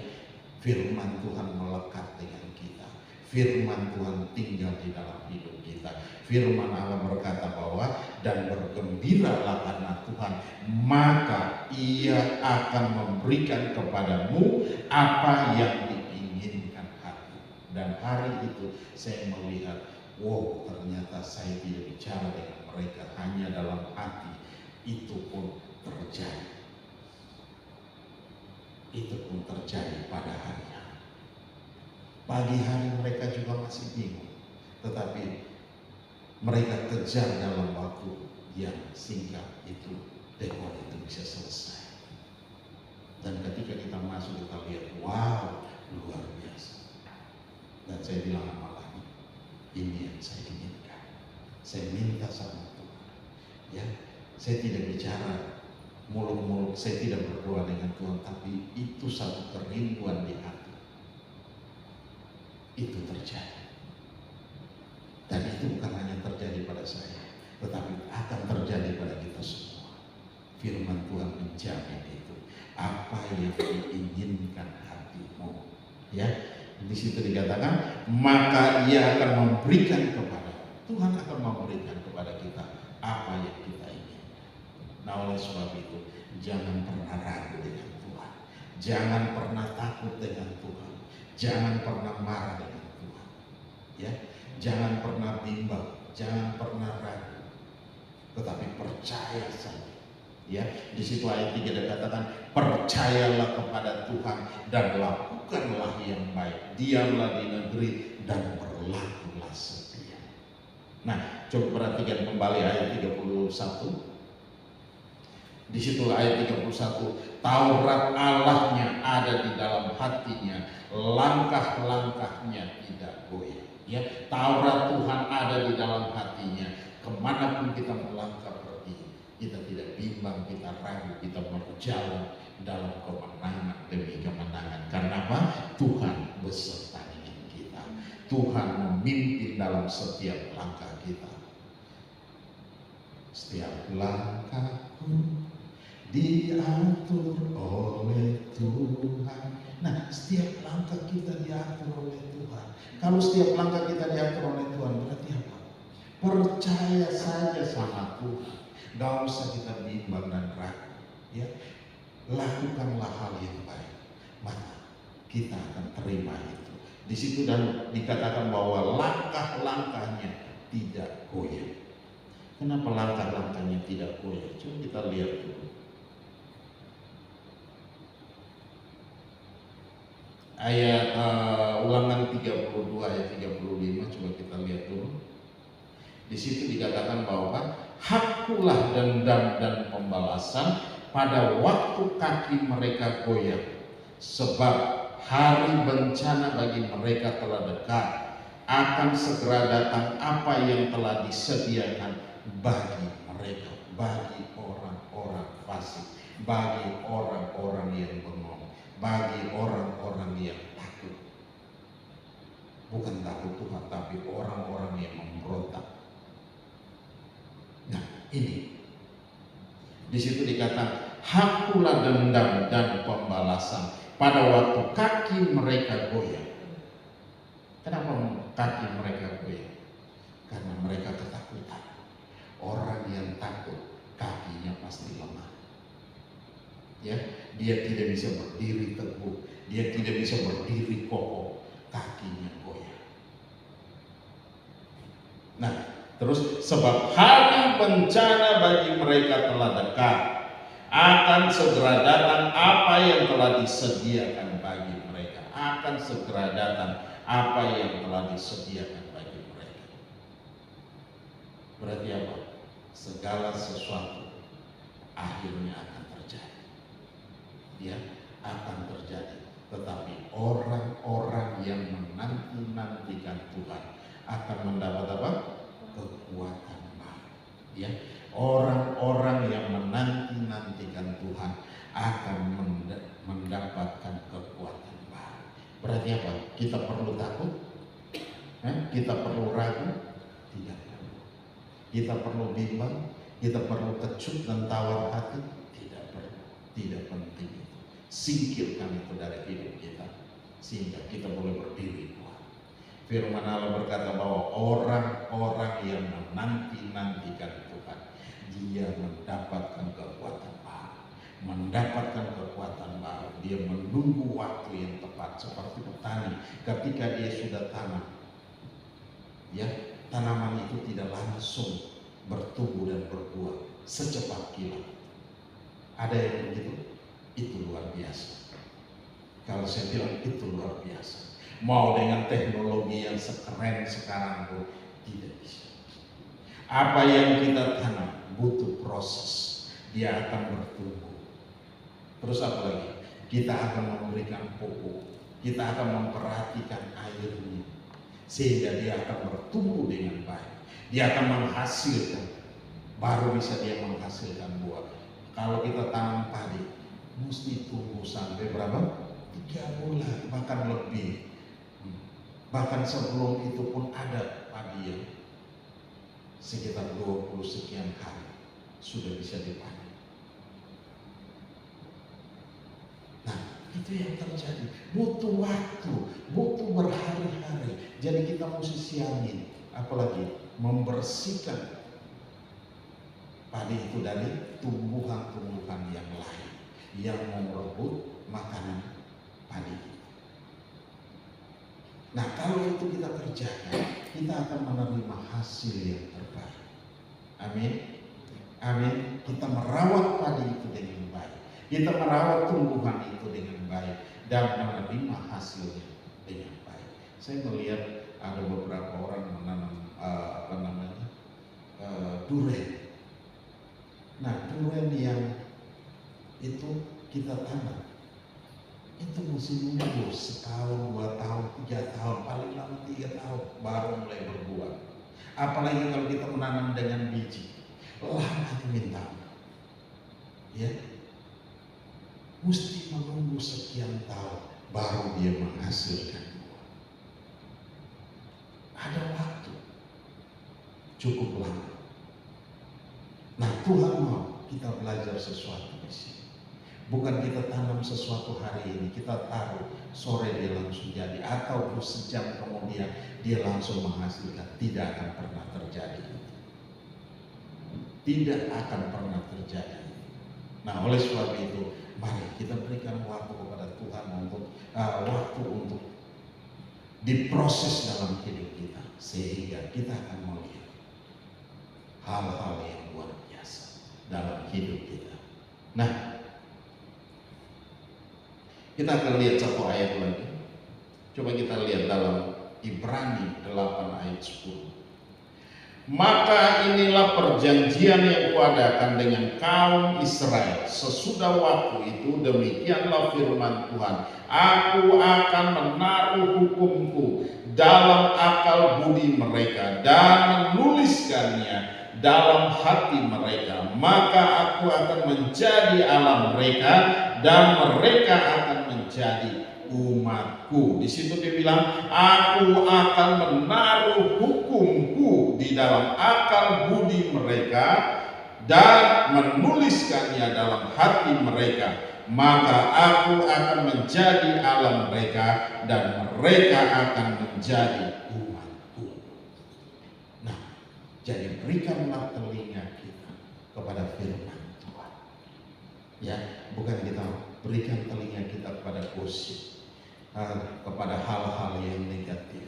[SPEAKER 2] firman Tuhan melekat dengan kita. Firman Tuhan tinggal di dalam hidup kita. Firman Allah berkata bahwa dan bergembiralah karena Tuhan, maka Ia akan memberikan kepadamu apa yang diinginkan hati. Dan hari itu saya melihat, wow, ternyata saya tidak bicara dengan mereka hanya dalam hati. Itu pun terjadi. Itu pun terjadi pada hari ini. Pagi hari mereka juga masih bingung, tetapi mereka kejar dalam waktu yang singkat itu, dekor itu bisa selesai. Dan ketika kita masuk, kita lihat, wow, luar biasa. Dan saya bilang sama lagi, ini yang saya inginkan. Saya minta sama Tuhan. Ya, saya tidak bicara muluk-muluk, saya tidak berdoa dengan Tuhan, tapi itu satu kerinduan di hati. Itu terjadi. Dan itu bukan hanya terjadi pada saya, tetapi akan terjadi pada kita semua. Firman Tuhan menjamin itu. Apa yang diinginkan hatimu, ya. Di situ dikatakan, maka Ia akan memberikan kepada, Tuhan akan memberikan kepada kita apa yang kita inginkan. Nah, oleh sebab itu, jangan pernah ragu dengan Tuhan. Jangan pernah takut dengan Tuhan. Jangan pernah marah dengan Tuhan. Ya, jangan pernah bimbang, jangan pernah ragu, tetapi percaya saja. Ya, di situ ayat 3 dikatakan, percayalah kepada Tuhan dan lakukanlah yang baik. Diamlah di negeri dan berlakulah setia. Nah, coba perhatikan kembali ayat 31. Di situ ayat 31, Taurat Allahnya ada di dalam hatinya, langkah-langkahnya tidak goyah. Ya, Taurat Tuhan ada di dalam hatinya. Kemanapun kita melangkah pergi, kita tidak bimbang, kita ragu, kita berjalan dalam kemenangan demi kemenangan. Karena apa? Tuhan beserta dengan kita. Tuhan memimpin dalam setiap langkah kita. Setiap langkahku diatur oleh Tuhan. Nah, setiap langkah kita diatur oleh Tuhan. Kalau setiap langkah kita diatur oleh Tuhan, berarti apa? Percaya saja sama Tuhan. Gak usah kita bimbang dan ragu. Ya, lakukanlah hal yang baik, maka kita akan terima itu. Di situ dan dikatakan bahwa langkah-langkahnya tidak goyah. Kenapa langkah-langkahnya tidak goyah? Coba kita lihat dulu. Ayat Ulangan 32 ayat 35, coba kita lihat dulu. Di situ dikatakan bahwa hakulah dendam dan pembalasan pada waktu kaki mereka goyah, sebab hari bencana bagi mereka telah dekat. Akan segera datang apa yang telah disediakan bagi mereka, bagi orang-orang fasik, bagi orang-orang yang bengong, bagi orang-orang yang takut. Bukan takut Tuhan, tapi orang-orang yang memberontak. Nah, ini di situ dikatakan hakulah dendam dan pembalasan pada waktu kaki mereka goyah. Kenapa kaki mereka goyah? Karena mereka ketakutan. Orang yang takut kakinya pasti lemah. Ya, dia tidak bisa berdiri teguh, dia tidak bisa berdiri kokoh, kakinya goyah. Nah, terus sebab hari bencana bagi mereka telah dekat, akan segera datang apa yang telah disediakan bagi mereka. Akan segera datang apa yang telah disediakan bagi mereka. Berarti apa? Segala sesuatu akhirnya akan terjadi. Ya, akan terjadi. tetapi orang-orang yang menanti-nantikan Tuhan akan mendapat apa? Kekuatan baru. Ya, orang-orang yang menanti-nantikan Tuhan akan mendapatkan kekuatan baru. Berarti apa? Kita perlu takut? Kita perlu ragu? Tidak perlu. Kita perlu bimbang? Kita perlu kecut dan tawar hati? Tidak perlu. Tidak penting. Singkirkan itu dari hidup kita sehingga kita boleh berdiri kuat. Firman Allah berkata bahwa orang-orang yang menanti-nantikan Tuhan, dia mendapatkan kekuatan baru. Mendapatkan kekuatan baru. Dia menunggu waktu yang tepat seperti petani ketika dia sudah tanam. Ya, tanaman itu tidak langsung bertumbuh dan berbuah secepat kilat. Ada yang begitu? Itu luar biasa. Kalau saya bilang itu luar biasa. Mau dengan teknologi yang sekeren sekarang pun tidak bisa. Apa yang kita tanam butuh proses. Dia akan bertumbuh. Terus apa lagi? Kita akan memberikan pupuk. Kita akan memperhatikan airnya. Sehingga dia akan bertumbuh dengan baik. Dia akan menghasilkan. Baru bisa dia menghasilkan buah. Kalau kita tanam padi, mesti tunggu sampai berapa? 3 bulan, bahkan lebih. Bahkan sebelum itu pun ada padi yang sekitar 20 sekian hari sudah bisa dipanen. Nah, itu yang terjadi. Butuh waktu, butuh berhari-hari. Jadi kita mesti siangin, apalagi membersihkan padi itu dari tumbuhan-tumbuhan yang lain yang merebut makanan padi. Nah, kalau itu kita kerjakan, kita akan menerima hasil yang terbaik. Amin. Amin. Kita merawat padi itu dengan baik. Kita merawat tumbuhan itu dengan baik dan menerima hasilnya dengan baik. Saya melihat ada beberapa orang menanam durian. Nah, durian yang itu kita tanam, itu mesti nunggu setahun, 2 tahun, 3 tahun, paling lama 3 tahun baru mulai berbuah. Apalagi kalau kita menanam dengan biji, lama minta. Ya, mesti menunggu sekian tahun baru dia menghasilkan buah. Ada waktu cukup lama. Nah, Tuhan mau kita belajar sesuatu di sini. Bukan kita tanam sesuatu hari ini, kita taruh sore dia langsung jadi, atau sejam kemudian dia langsung menghasilkan. Tidak akan pernah terjadi. Tidak akan pernah terjadi. Nah, oleh sebab itu, mari kita berikan waktu kepada Tuhan untuk waktu untuk diproses dalam hidup kita, sehingga kita akan melihat hal-hal yang luar biasa dalam hidup kita. Nah, kita akan lihat satu ayat lagi. Coba kita lihat dalam Ibrani 8 ayat 10. Maka inilah perjanjian yang kuadakan dengan kaum Israel sesudah waktu itu, demikianlah firman Tuhan. Aku akan menaruh hukumku dalam akal budi mereka dan menuliskannya dalam hati mereka. Maka aku akan menjadi Allah mereka dan mereka akan menjadi umatku. Di situ dia bilang, aku akan menaruh hukumku di dalam akal budi mereka dan menuliskannya dalam hati mereka. Maka aku akan menjadi Allah mereka dan mereka akan menjadi umatku. Nah, jadi berikanlah telinga kita kepada firman Tuhan. Ya, bukan kita berikan telinga kita kepada gosip, kepada hal-hal yang negatif,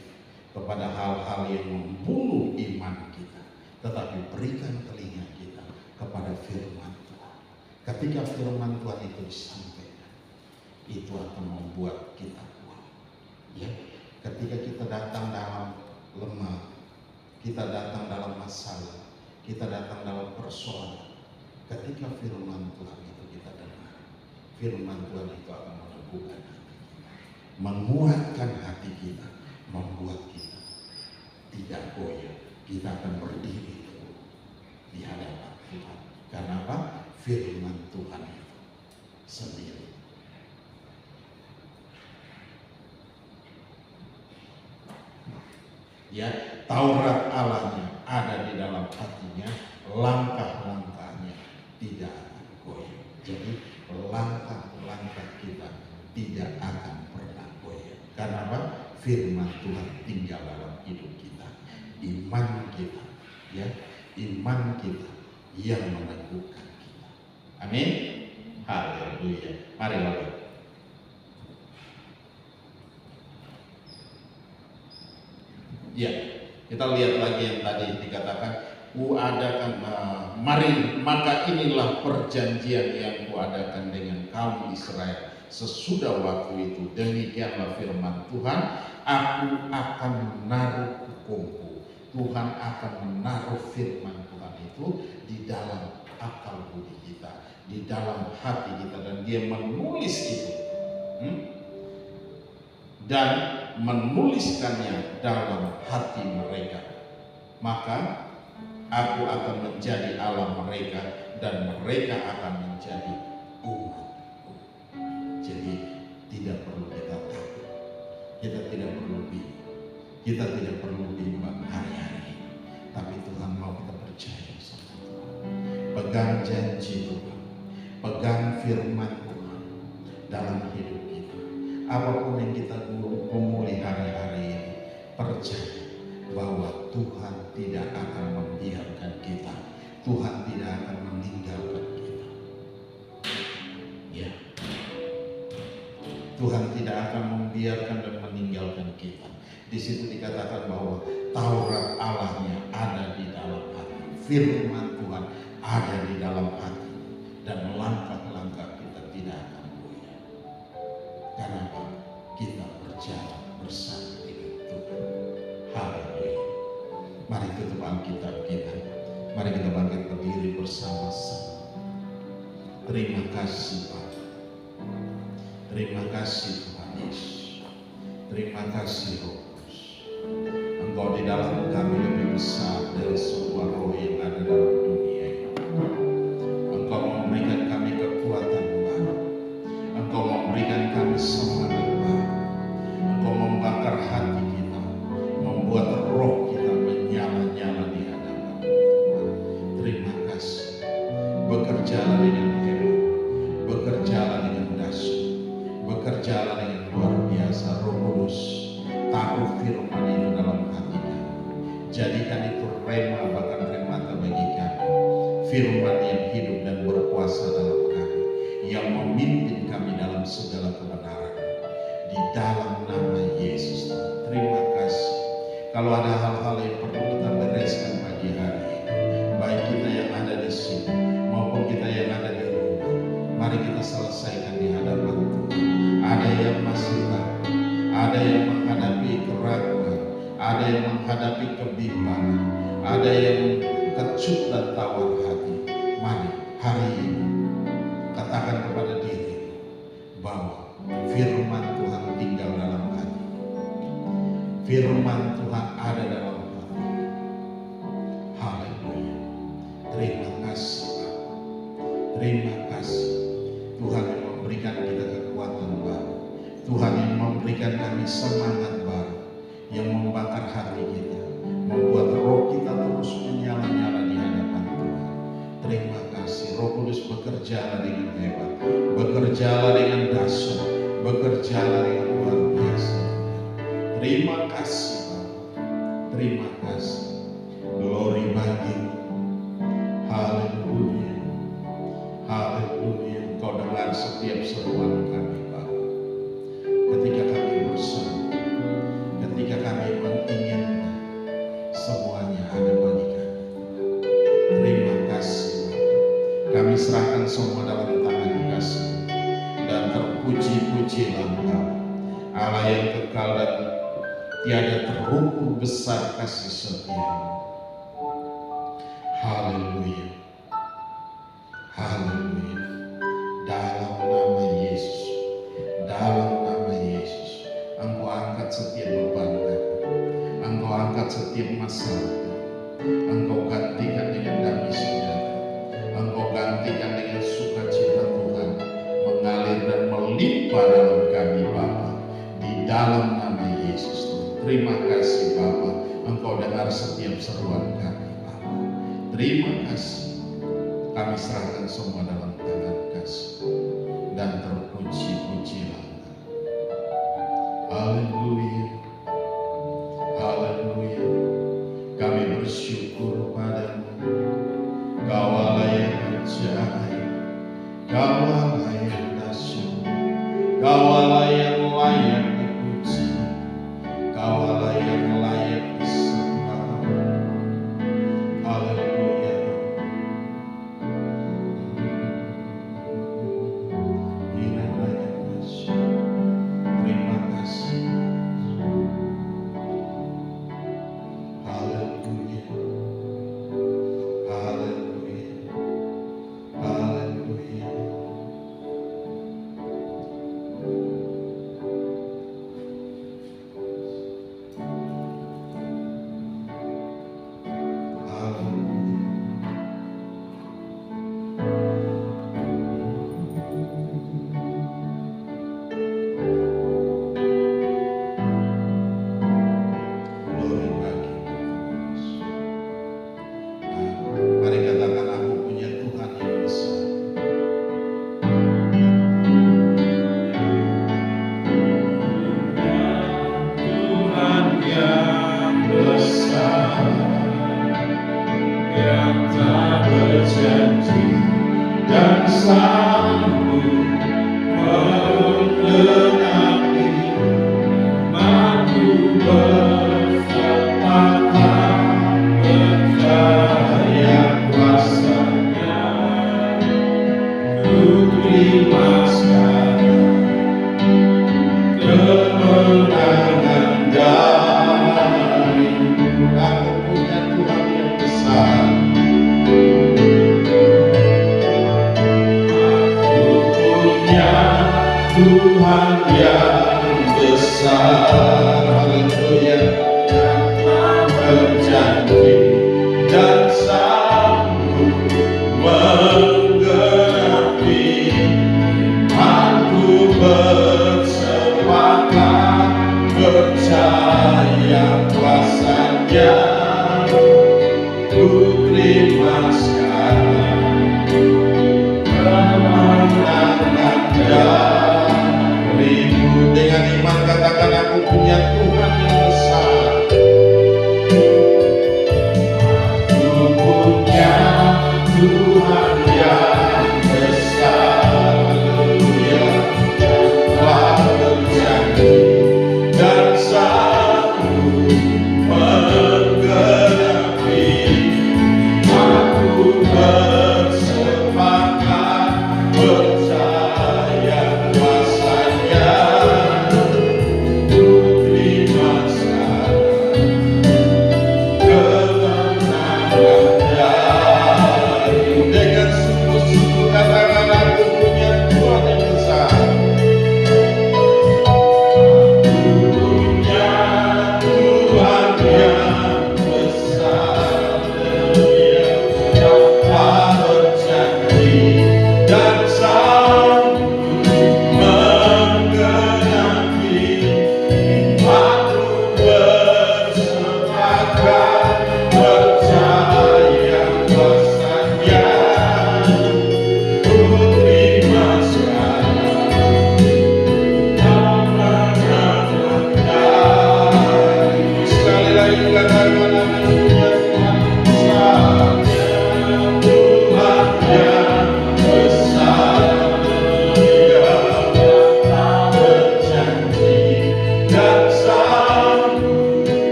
[SPEAKER 2] kepada hal-hal yang membunuh iman kita, tetapi berikan telinga kita kepada firman Tuhan. Ketika firman Tuhan itu disampaikan, itu akan membuat kita kuat. Ya, ketika kita datang dalam lemah, kita datang dalam masalah, kita datang dalam persoalan, ketika firman Tuhan itu kita dengar, firman Tuhan itu akan meneguhkan hati kita. menguatkan hati kita, membuat kita tidak goyah. Kita akan berdiri di hadapan Tuhan. Karena apa? Firman Tuhan itu sendiri. Ya, Taurat Allahnya ada di dalam hatinya, langkah-langkahnya tidak akan goyah. Jadi langkah-langkah kita tidak akan pernah goyah. Karena apa? Firman Tuhan tinggal dalam hidup kita. Iman kita, ya, iman kita yang meneguhkan kita. Amin. Haleluya. Mari Bapak. Ya, kita lihat lagi yang tadi dikatakan, mari maka inilah perjanjian yang kuadakan dengan kaum Israel sesudah waktu itu. Demikianlah firman Tuhan, aku akan menaruh hukumku. Tuhan akan menaruh firman Tuhan itu di dalam akal budi kita, di dalam hati kita, dan dia menulis itu. Dan menuliskannya dalam hati mereka. Maka aku akan menjadi Allah mereka dan mereka akan menjadi umatku. Jadi tidak perlu kita takut, kita tidak perlu bingung, kita tidak perlu bimbang hari-hari. Tapi Tuhan mau kita percaya sama Tuhan. Pegang janji Tuhan, pegang firman Tuhan dalam hidup kita. Apapun yang kita gumuli hari-hari ini, percaya bahwa Tuhan tidak akan membiarkan kita. Tuhan tidak akan meninggalkan kita. Ya, Tuhan tidak akan membiarkan dan meninggalkan kita. Di situ dikatakan bahwa Taurat Allahnya ada di dalam hati, firman Tuhan ada di dalam hati, dan langkah-langkah kita tidak akan goyah. Karena apa? Kita berjalan bersama dengan Tuhan. Haleluya. Mari tutup Alkitab kita. Mari kita bangkit berdiri bersama-sama. Terima kasih Bapa. Terima kasih Tuhan Yesus. Terima kasih Roh Kudus. Engkau di dalam kami lebih besar dari sebuah roh yang ada dalam dunia ini. Engkau memberikan kami kekuatan baru. Engkau memberikan kami semangat baru. Engkau membakar hati kita, membuat roh kita menyala-nyala di hadapan Tuhan. Terima kasih. Bekerjalah dengan hebat, bekerjalah dengan dahsyat, bekerjalah dengan luar biasa. Roh Kudus, taruh firman itu dalam hati kami. Jadikan itu rema, bahkan remata bagi kami. Firman yang hidup dan berkuasa dalam kami, yang memimpin kami dalam segala kebenaran. Di dalam nama Yesus. Terima kasih. Kalau ada hal-hal yang perlu kita bereskan pagi hari ini, baik kita yang ada di sini maupun kita yang ada di rumah, mari kita selesaikan di hadapan Tuhan. Ada yang masih takut, ada yang menghadapi keraguan, ada yang menghadapi kebimbangan, ada yang kecut dan tawar hati. Mari hari ini katakan kepada diri bahwa firman Tuhan tinggal dalam hati. Firman Tuhan ada dalam hati. Haleluya. Terima kasih Bapa. Terima kasih Tuhan yang memberikan kita kekuatan baru. Tuhan yang memberikan kami semangat baru, yang membakar hati kita, membuat roh kita terus menyala-nyala di hadapan Tuhan. Terima kasih. Roh Kudus, bekerjalah dengan hebat, bekerjalah dengan dahsyat, bekerjalah dengan luar biasa. Terima kasih Bapa. Terima kasih. Glory bagi-Mu. Haleluya. Haleluya. Engkau dengar setiap seruan kami Bapa. Ketika kami bersama, ketika kami menginginkan, semuanya ada bagi kami. Terima kasih Bapa. Kami serahkan semua dalam tangan kasih, dan terpuji-pujilah Engkau, Allah yang kekal dan tiada terukur besar kasih setia-Mu. Haleluya. Haleluya. Dalam nama Yesus, dalam nama Yesus, setiap masalah. Engkau gantikan dengan damai sejahtera. Engkau gantikan dengan sukacita Tuhan, mengalir dan melimpah dalam kami Bapa, di dalam nama Yesus Tuhan. Terima kasih Bapa, Engkau dengar setiap seruan kami Bapa. Terima kasih, kami serahkan semua dalam tangan kasih, dan terpuji-pujilah. Haleluya, haleluya. Kami bersyukur padamu. Kau Allah yang ajaib, Kau Allah yang dahsyat, Kau Allah yang layak dipuji, Kau Allah yang layak disembah. Haleluya. Terima kasih. Haleluya. Haleluya. Haleluya. Glory bagi Yesus. Mari katakan, aku punya Tuhan yang besar.
[SPEAKER 1] Tuhan yang besar, yang tak berjanji dan sanggup menggenapi, mampu berkata, percaya kuasanya. Ku terima sekarang kemenangan
[SPEAKER 2] darimu. Aku punya Tuhan yang besar.
[SPEAKER 1] Aku punya Tuhan yang besar,
[SPEAKER 2] Haleluya.
[SPEAKER 1] yang tak berjanji dan sanggup menggenapi,
[SPEAKER 2] Aku bersepakat, percaya kuasanya. Ku terima sekarang kemenangan darimu. Dengan iman katakan, aku punya Tuhan yang besar. Aku punya Tuhan yang besar. Haleluya. Telah berjanji dan sanggup menggenapi. Aku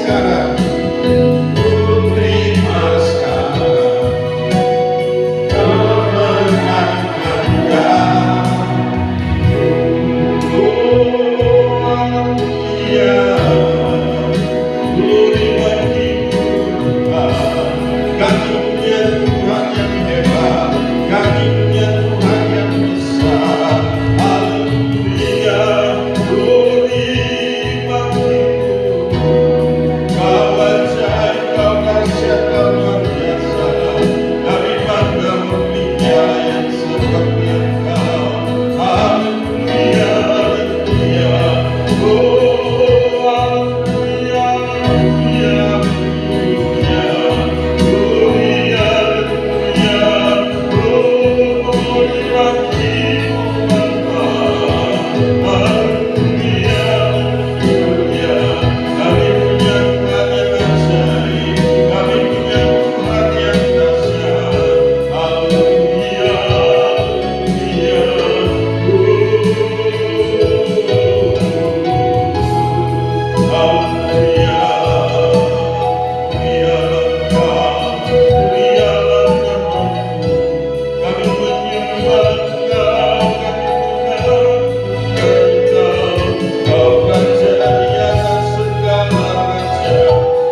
[SPEAKER 2] sekarang, ku terima sekarang kemenangan Kau. Oh ya, glory bagi Tuhan. Kami punya Tuhan yang hebat, kami punya Tuhan yang besar. Haleluya, glory bagi Tuhan. Kau ajaib, kau dahsyat, kau luar biasa. Kami bangga memiliki Allah yang seperti Engkau. Haleluya, haleluya. Oh, haleluya, haleluya, haleluya. Glory, haleluya. Oh, glory bagi Tuhan. Haleluya, haleluya. Kami punya Tuhan yang ajaib, kami punya Tuhan yang dahsyat. Haleluya, haleluya. Kami menyembah Engkau, Kau Raja di atas segala raja,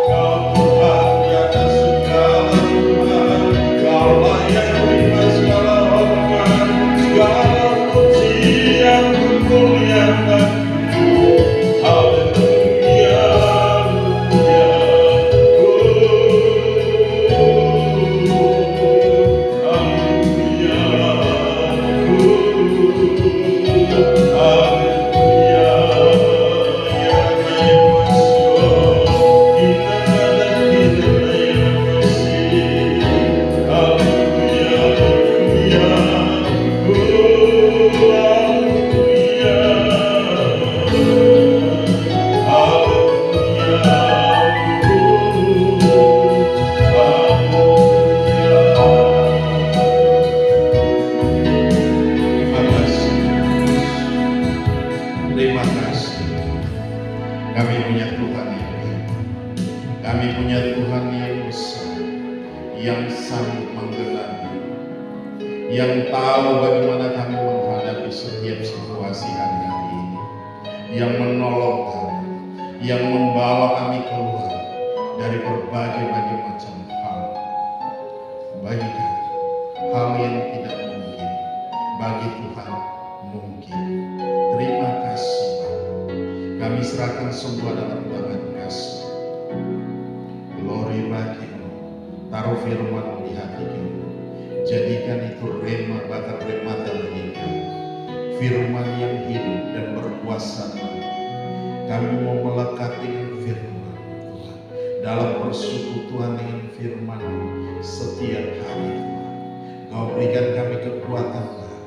[SPEAKER 2] Kau Tuhan di atas segala Tuhan. Kau layak terima segala hormat, segala pujian, kemuliaan bagi-Mu. Haleluya, haleluya. Terima kasih. Kami punya Tuhan yang baik. Kami punya Tuhan yang besar, yang sanggup menggenapi, yang tahu bagaimana kami menghadapi setiap situasi hari-hari ini, yang menolong kami, yang membawa kami keluar dari berbagai macam hal. Bagi kami, hal yang tidak mungkin, bagi Tuhan mungkin. Terima kasih Bapa. Kami serahkan semua dalam tangan kasih. Glory bagi-Mu. Taruh firman-Mu di hati kami. Jadikan itu rema bakal remata bagi kami. Firman yang hidup dan berkuasa Bapa. Kami mau melekat dengan firman Tuhan. Dalam persekutuan dengan firman-Mu setiap hari Tuhan. Engkau berikan kami kekuatan Tuhan.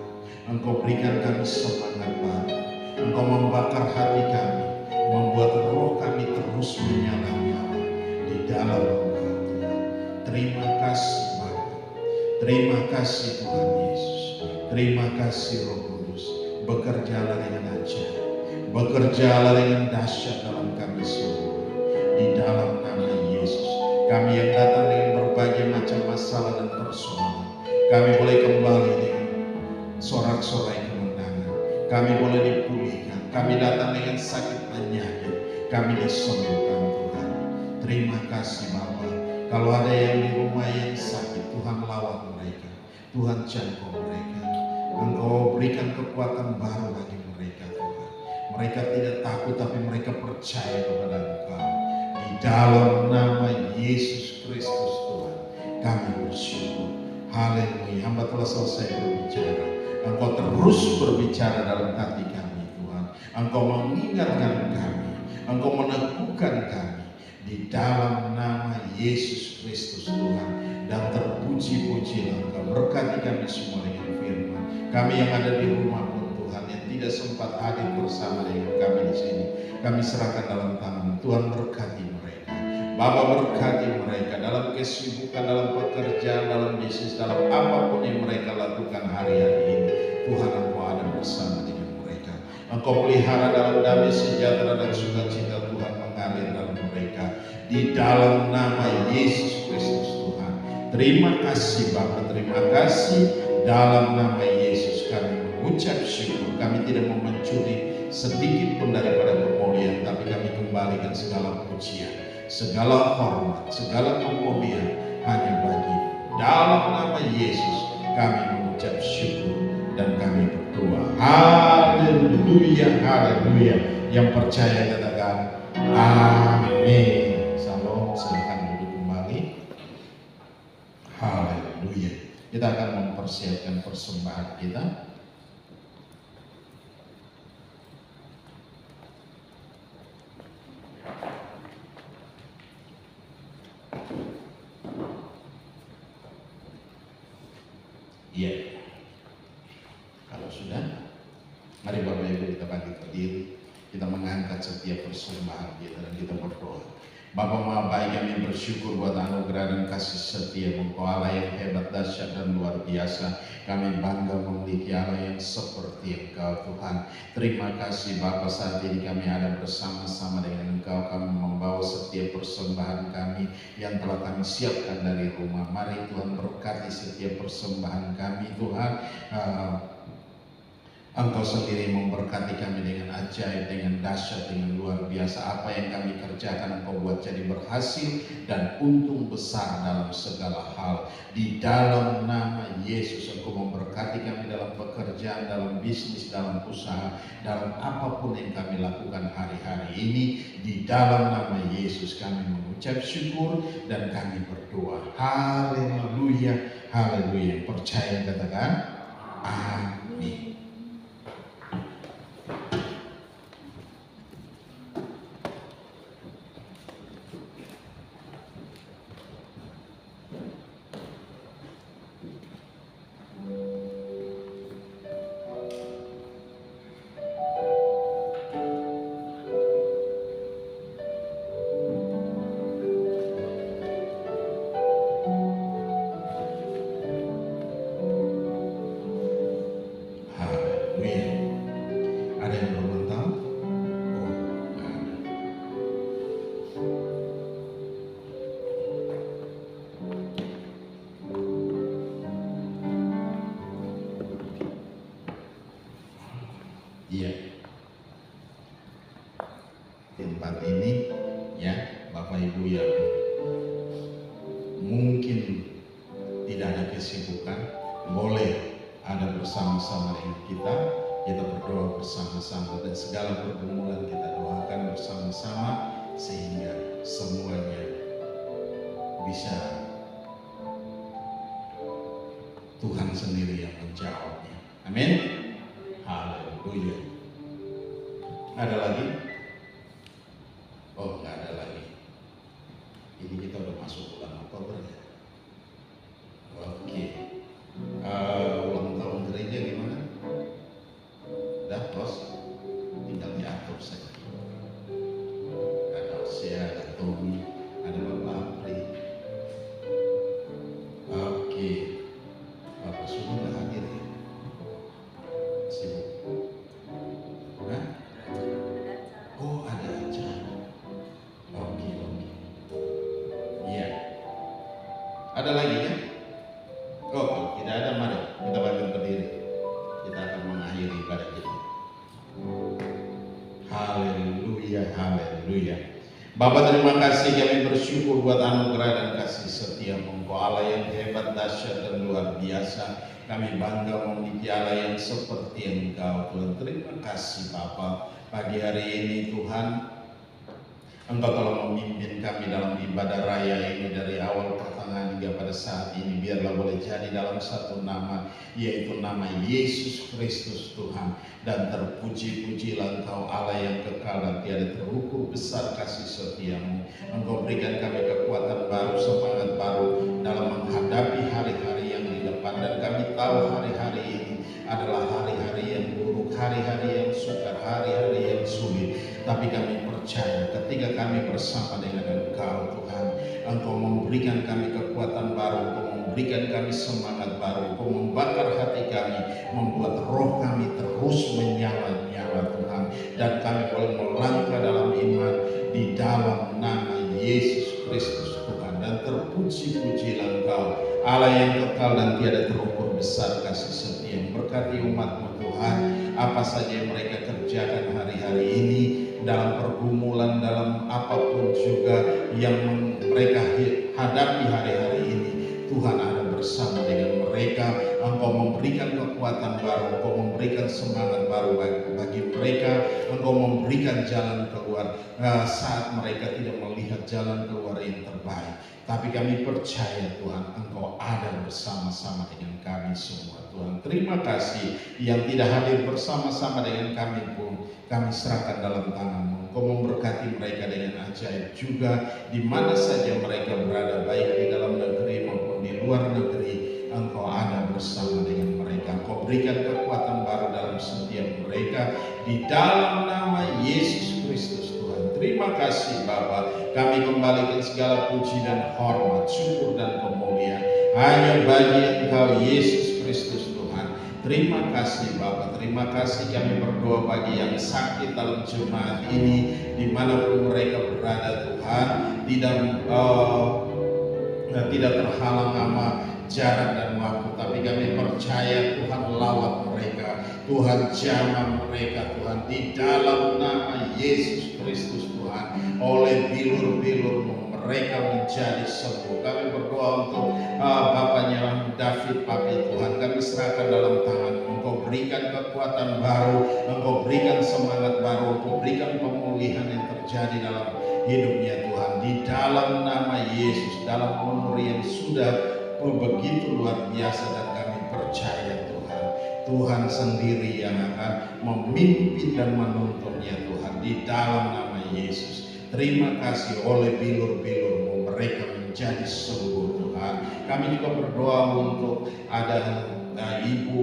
[SPEAKER 2] Engkau berikan kami semangat baru. Engkau membakar hati kami, membuat roh kami terus menyala-nyala di dalam Engkau Tuhan. Terima kasih Bapa. Terima kasih Tuhan Yesus. Terima kasih Roh Kudus. Bekerjalah dengan ajaib, bekerjalah dengan dahsyat dalam kami semua. Di dalam nama Yesus. Kami yang datang dengan berbagai macam masalah dan persoalan, kami boleh kembali dengan sorak-sorai kemenangan. Kami boleh dipulihkan. Kami datang dengan sakit penyakit, kami disembuhkan Tuhan. Terima kasih Bapa. Kalau ada yang di rumah yang sakit, Tuhan lawan mereka, Tuhan jangkau mereka. Engkau berikan kekuatan baru bagi mereka Tuhan. Mereka tidak takut tapi mereka percaya kepada Engkau. Di dalam nama Yesus Kristus Tuhan, kami bersyukur. Haleluya. Hamba telah selesai berbicara. Engkau terus berbicara dalam hati kami Tuhan. Engkau mengingatkan kami, Engkau meneguhkan kami. Di dalam nama Yesus Kristus Tuhan. Dan terpuji-pujilah Engkau. Berkati kami semua dengan firman. Kami yang ada di rumah pun Tuhan, yang tidak sempat hadir bersama dengan kami di sini, kami serahkan dalam tangan Tuhan. Berkati mereka Bapa, berkati mereka dalam kesibukan, dalam pekerjaan, dalam bisnis, dalam apapun yang mereka lakukan hari-hari ini. Tuhan, Engkau ada bersama dengan mereka. Engkau pelihara dalam damai sejahtera dan sukacita Tuhan mengalir dalam mereka. di dalam nama Yesus Kristus Tuhan. Terima kasih Bapa, terima kasih dalam nama Yesus kami mengucap syukur. Kami tidak mau mencuri sedikit pun daripada kemuliaan, tapi kami kembalikan segala pujian, segala hormat, segala kemuliaan hanya bagi. Dalam nama Yesus kami mengucap syukur dan kami berdoa. Haleluya, haleluya. Yang percaya katakan amin. Salam, silakan duduk kembali. Haleluya. Kita akan mempersiapkan persembahan kita. Iya. Kalau sudah, mari Bapak Ibu kita bangkit berdiri. Kita mengangkat setiap persembahan kita dan kita berdoa. Bapa Maha Baik, kami bersyukur buat anugerah dan kasih setia Engkau, Allah yang hebat, dahsyat dan luar biasa. Kami bangga memiliki Allah yang seperti Engkau Tuhan. Terima kasih Bapa, saat ini kami ada bersama-sama dengan Engkau. Kami membawa setiap persembahan kami yang telah kami siapkan dari rumah. Mari Tuhan berkati setiap persembahan kami Tuhan. Engkau sendiri memberkati kami dengan ajaib, dengan dahsyat, dengan luar biasa. Apa yang kami kerjakan Engkau buat jadi berhasil dan untung besar dalam segala hal. Di dalam nama Yesus Engkau memberkati kami dalam pekerjaan, dalam bisnis, dalam usaha, dalam apapun yang kami lakukan hari-hari ini. Di dalam nama Yesus kami mengucap syukur dan kami berdoa. Haleluya, haleluya. Percaya katakan amin. Iya, tempat ini ya Bapak Ibu yang mungkin tidak ada kesibukan, boleh ada bersama-sama dengan kita berdoa bersama-sama dan segala pergumulan kita doakan bersama-sama sehingga semuanya bisa Tuhan sendiri yang menjawabnya. Amin. Haleluya. Ada lagi? Oh, nggak ada lagi. Ini kita udah masuk bulan Oktober ya. Oke. Ulang tahun gereja gimana? Udah, Bos? Tinggal diatur saja. Ada Osia, ada Tommy, ada Bapak Apri. Oke. Bapak Sumi nggak hadir ya? Sibuk. Hah? Oh, ada acara. Oke. Iya. Ada lagi kan? Oh, kalau tidak ada, mari kita bangkit berdiri. Kita akan mengakhiri ibadah kita. Haleluya, haleluya. Bapa, terima kasih, kami bersyukur buat anugerah dan kasih setia Engkau, Allah yang hebat, dahsyat dan luar biasa. Kami bangga memiliki Allah yang seperti Engkau Tuhan. Terima kasih Bapa. Pagi hari ini Tuhan, Engkau telah memimpin kami dalam ibadah raya ini dari awal pertengahan hingga pada saat ini. Biarlah boleh jadi dalam satu nama, yaitu nama Yesus Kristus Tuhan. Dan terpuji-pujilah Engkau Allah yang kekal dan tiada terukur besar kasih setiamu. Engkau berikan kami kekuatan baru, semangat baru dalam menghadapi hari-hari yang di depan. Dan kami tahu hari-hari ini adalah hari-hari yang buruk, hari-hari yang sukar, hari-hari yang sulit. Tapi kami percaya ketika kami bersama dengan Engkau Tuhan, Engkau memberikan kami kekuatan baru, Engkau memberikan kami semangat baru, Engkau membakar hati kami, membuat roh kami terus menyala-nyala Tuhan. Dan kami boleh melangkah dalam iman di dalam nama Yesus Kristus Tuhan. Dan terpuji-pujilah Engkau, Allah yang kekal dan tiada terukur besar kasih setia. Berkati umat-Mu Tuhan, apa saja yang mereka kerjakan hari-hari ini, dalam pergumulan, dalam apapun juga yang mereka hadapi hari-hari ini, Tuhan ada bersama dengan mereka. Engkau memberikan kekuatan baru, Engkau memberikan semangat baru bagi mereka, Engkau memberikan jalan keluar saat mereka tidak melihat jalan keluar yang terbaik. Tapi kami percaya Tuhan, Engkau ada bersama-sama dengan kami semua Tuhan. Terima kasih yang tidak hadir bersama-sama dengan kami pun, kami serahkan dalam tangan-Mu. Engkau memberkati mereka dengan ajaib juga di mana saja mereka berada, baik di dalam negeri maupun di luar negeri. Engkau ada bersama dengan mereka. Engkau berikan kekuatan baru dalam setiap mereka di dalam nama Yesus Kristus Tuhan. Terima kasih Bapa. Kami kembalikan segala puji dan hormat, syukur dan kemuliaan hanya bagi Engkau Yesus Kristus Tuhan. Terima kasih Bapa. Terima kasih kami berdoa bagi yang sakit dalam jemaat ini, dimanapun mereka berada Tuhan, tidak terhalang sama jarak dan waktu, tapi kami percaya Tuhan lawat mereka, Tuhan jamah mereka Tuhan, di dalam nama Yesus Kristus Tuhan. Oleh bilur-bilur-Mu mereka menjadi sembuh. Kami berdoa untuk Bapaknya David Papi Tuhan, kami serahkan dalam tangan-Mu. Engkau berikan kekuatan baru, Engkau berikan semangat baru, Engkau berikan pemulihan yang terjadi dalam hidupnya Tuhan, di dalam nama Yesus, dalam umur yang sudah begitu luar biasa. Dan kami percaya Tuhan, Tuhan sendiri yang akan memimpin dan menuntunnya Tuhan, di dalam nama Yesus. Terima kasih oleh bilur-bilur-Mu mereka menjadi sembuh Tuhan. Kami juga berdoa untuk ada Ibu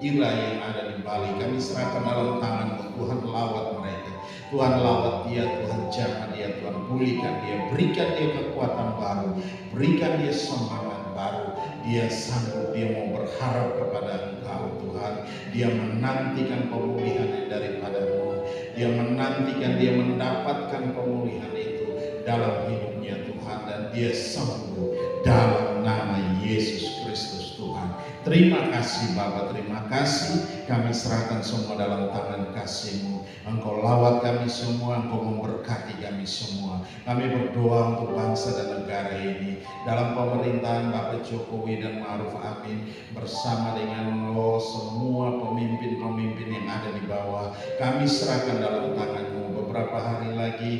[SPEAKER 2] Ira yang ada di Bali. Kami serahkan dalam tangan-Mu Tuhan, lawat mereka, Tuhan lawat dia, Tuhan jamah dia, Tuhan pulihkan dia, berikan dia kekuatan baru, berikan dia semangat baru. Dia sanggup, dia mau berharap kepada Engkau Tuhan. Dia menantikan pemulihan yang daripada-Mu. Dia menantikan, dia mendapatkan pemulihan itu dalam hidupnya Tuhan, dan dia sembuh dalam nama Yesus Kristus Tuhan. Terima kasih Bapa, terima kasih. Kami serahkan semua dalam tangan kasih-Mu. Engkau lawat kami semua, Engkau memberkati kami semua. Kami berdoa untuk bangsa dan negara ini, dalam pemerintahan Bapak Jokowi dan Ma'ruf Amin, bersama dengan semua pemimpin-pemimpin yang ada di bawah. Kami serahkan dalam tangan-Mu. Beberapa hari lagi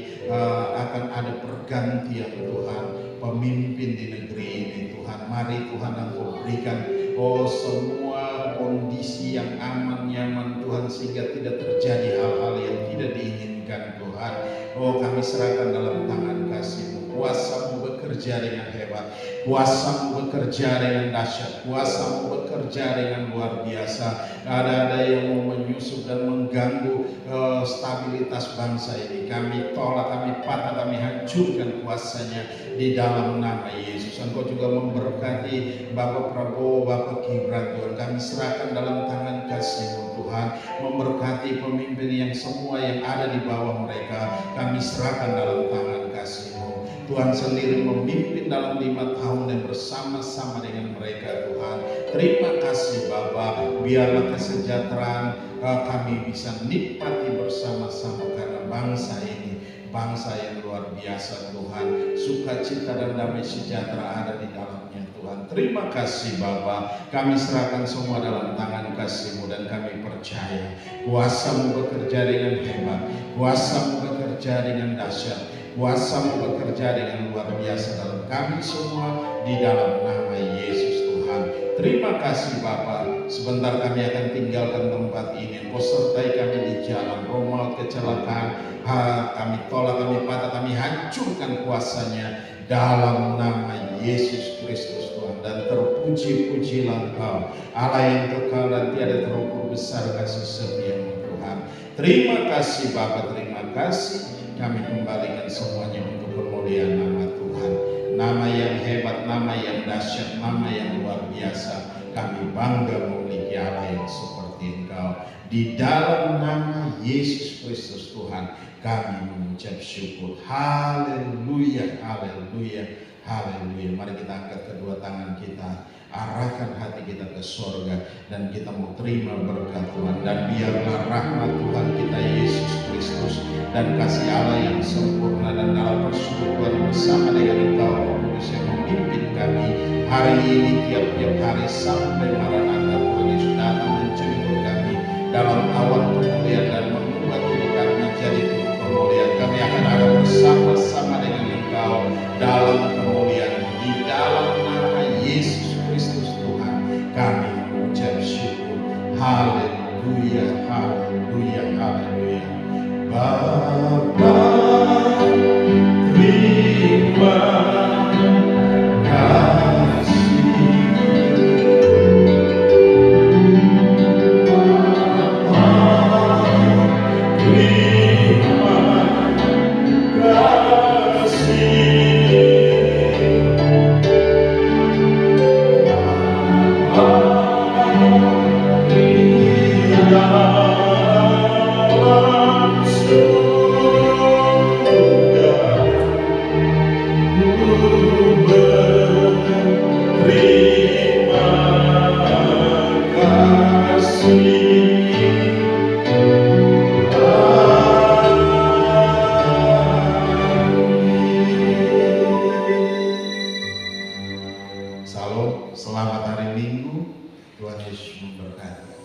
[SPEAKER 2] akan ada pergantian Tuhan, pemimpin di negeri ini Tuhan. Mari Tuhan Engkau berikan semua kondisi yang aman, nyaman Tuhan, sehingga tidak terjadi hal-hal yang tidak diinginkan Tuhan. Kami serahkan dalam tangan kasih-Mu. Kuasa-Mu bekerja dengan hebat, kuasa-Mu bekerja dengan dahsyat, kuasa-Mu bekerja dengan luar biasa. Ada yang mau menyusup dan mengganggu stabilitas bangsa ini, kami tolak, kami patah, kami hancurkan kuasanya di dalam nama Yesus. Engkau juga memberkati Bapak Prabowo, Bapak Gibran Tuhan. Kami serahkan dalam tangan kasih-Mu Tuhan. Memberkati pemimpin yang semua yang ada di bawah mereka, kami serahkan dalam tangan kasih-Mu. Tuhan sendiri memimpin dalam 5 tahun dan bersama-sama dengan mereka Tuhan. Terima kasih Bapa, biarlah kesejahteraan kami bisa nikmati bersama-sama, karena bangsa ini bangsa yang luar biasa Tuhan. Sukacita dan damai sejahtera ada di dalamnya Tuhan. Terima kasih Bapa, kami serahkan semua dalam tangan kasih-Mu, dan kami percaya kuasa-Mu bekerja dengan hebat, kuasa-Mu bekerja dengan dahsyat, kuasa-Mu bekerja dengan luar biasa dalam kami semua, di dalam nama Yesus Tuhan. Terima kasih Bapa. Sebentar kami akan tinggalkan tempat ini. Engkau sertai kami di jalan, roh maut, kecelakaan, kami tolak, kami patah, kami hancurkan kuasanya dalam nama Yesus Kristus Tuhan. Dan terpuji-pujilah Engkau, Allah yang kekal dan tiada terukur besar kasih setia-Mu Tuhan. Terima kasih Bapa, terima kasih. Kami kembalikan semuanya untuk kemuliaan nama Tuhan. Nama yang hebat, nama yang dahsyat, nama yang luar biasa. Kami bangga memiliki Allah yang seperti Engkau. Di dalam nama Yesus Kristus Tuhan, kami mengucap syukur. Haleluya, haleluya, haleluya. Mari kita angkat kedua tangan kita, arahkan hati kita ke sorga, dan kita mau terima berkat Tuhan. Dan biarlah rahmat Tuhan kita Yesus Kristus dan kasih Allah yang sempurna dan dalam persekutuan bersama dengan Engkau Kudus yang memimpin kami hari ini, tiap-tiap hari sampai Maranatha. Tuhan Yesus datang menjemput kami dalam awan kemuliaan dan membuat tubuh kami menjadi tubuh kemuliaan. Kami akan ada bersama-sama dengan Engkau dalam kemuliaan. Di dalam nama Yesus Kristus Tuhan, kami mengucap syukur. Haleluya, haleluya, haleluya. Bapa, terima Shalom, selamat hari Minggu. Tuhan Yesus memberkati.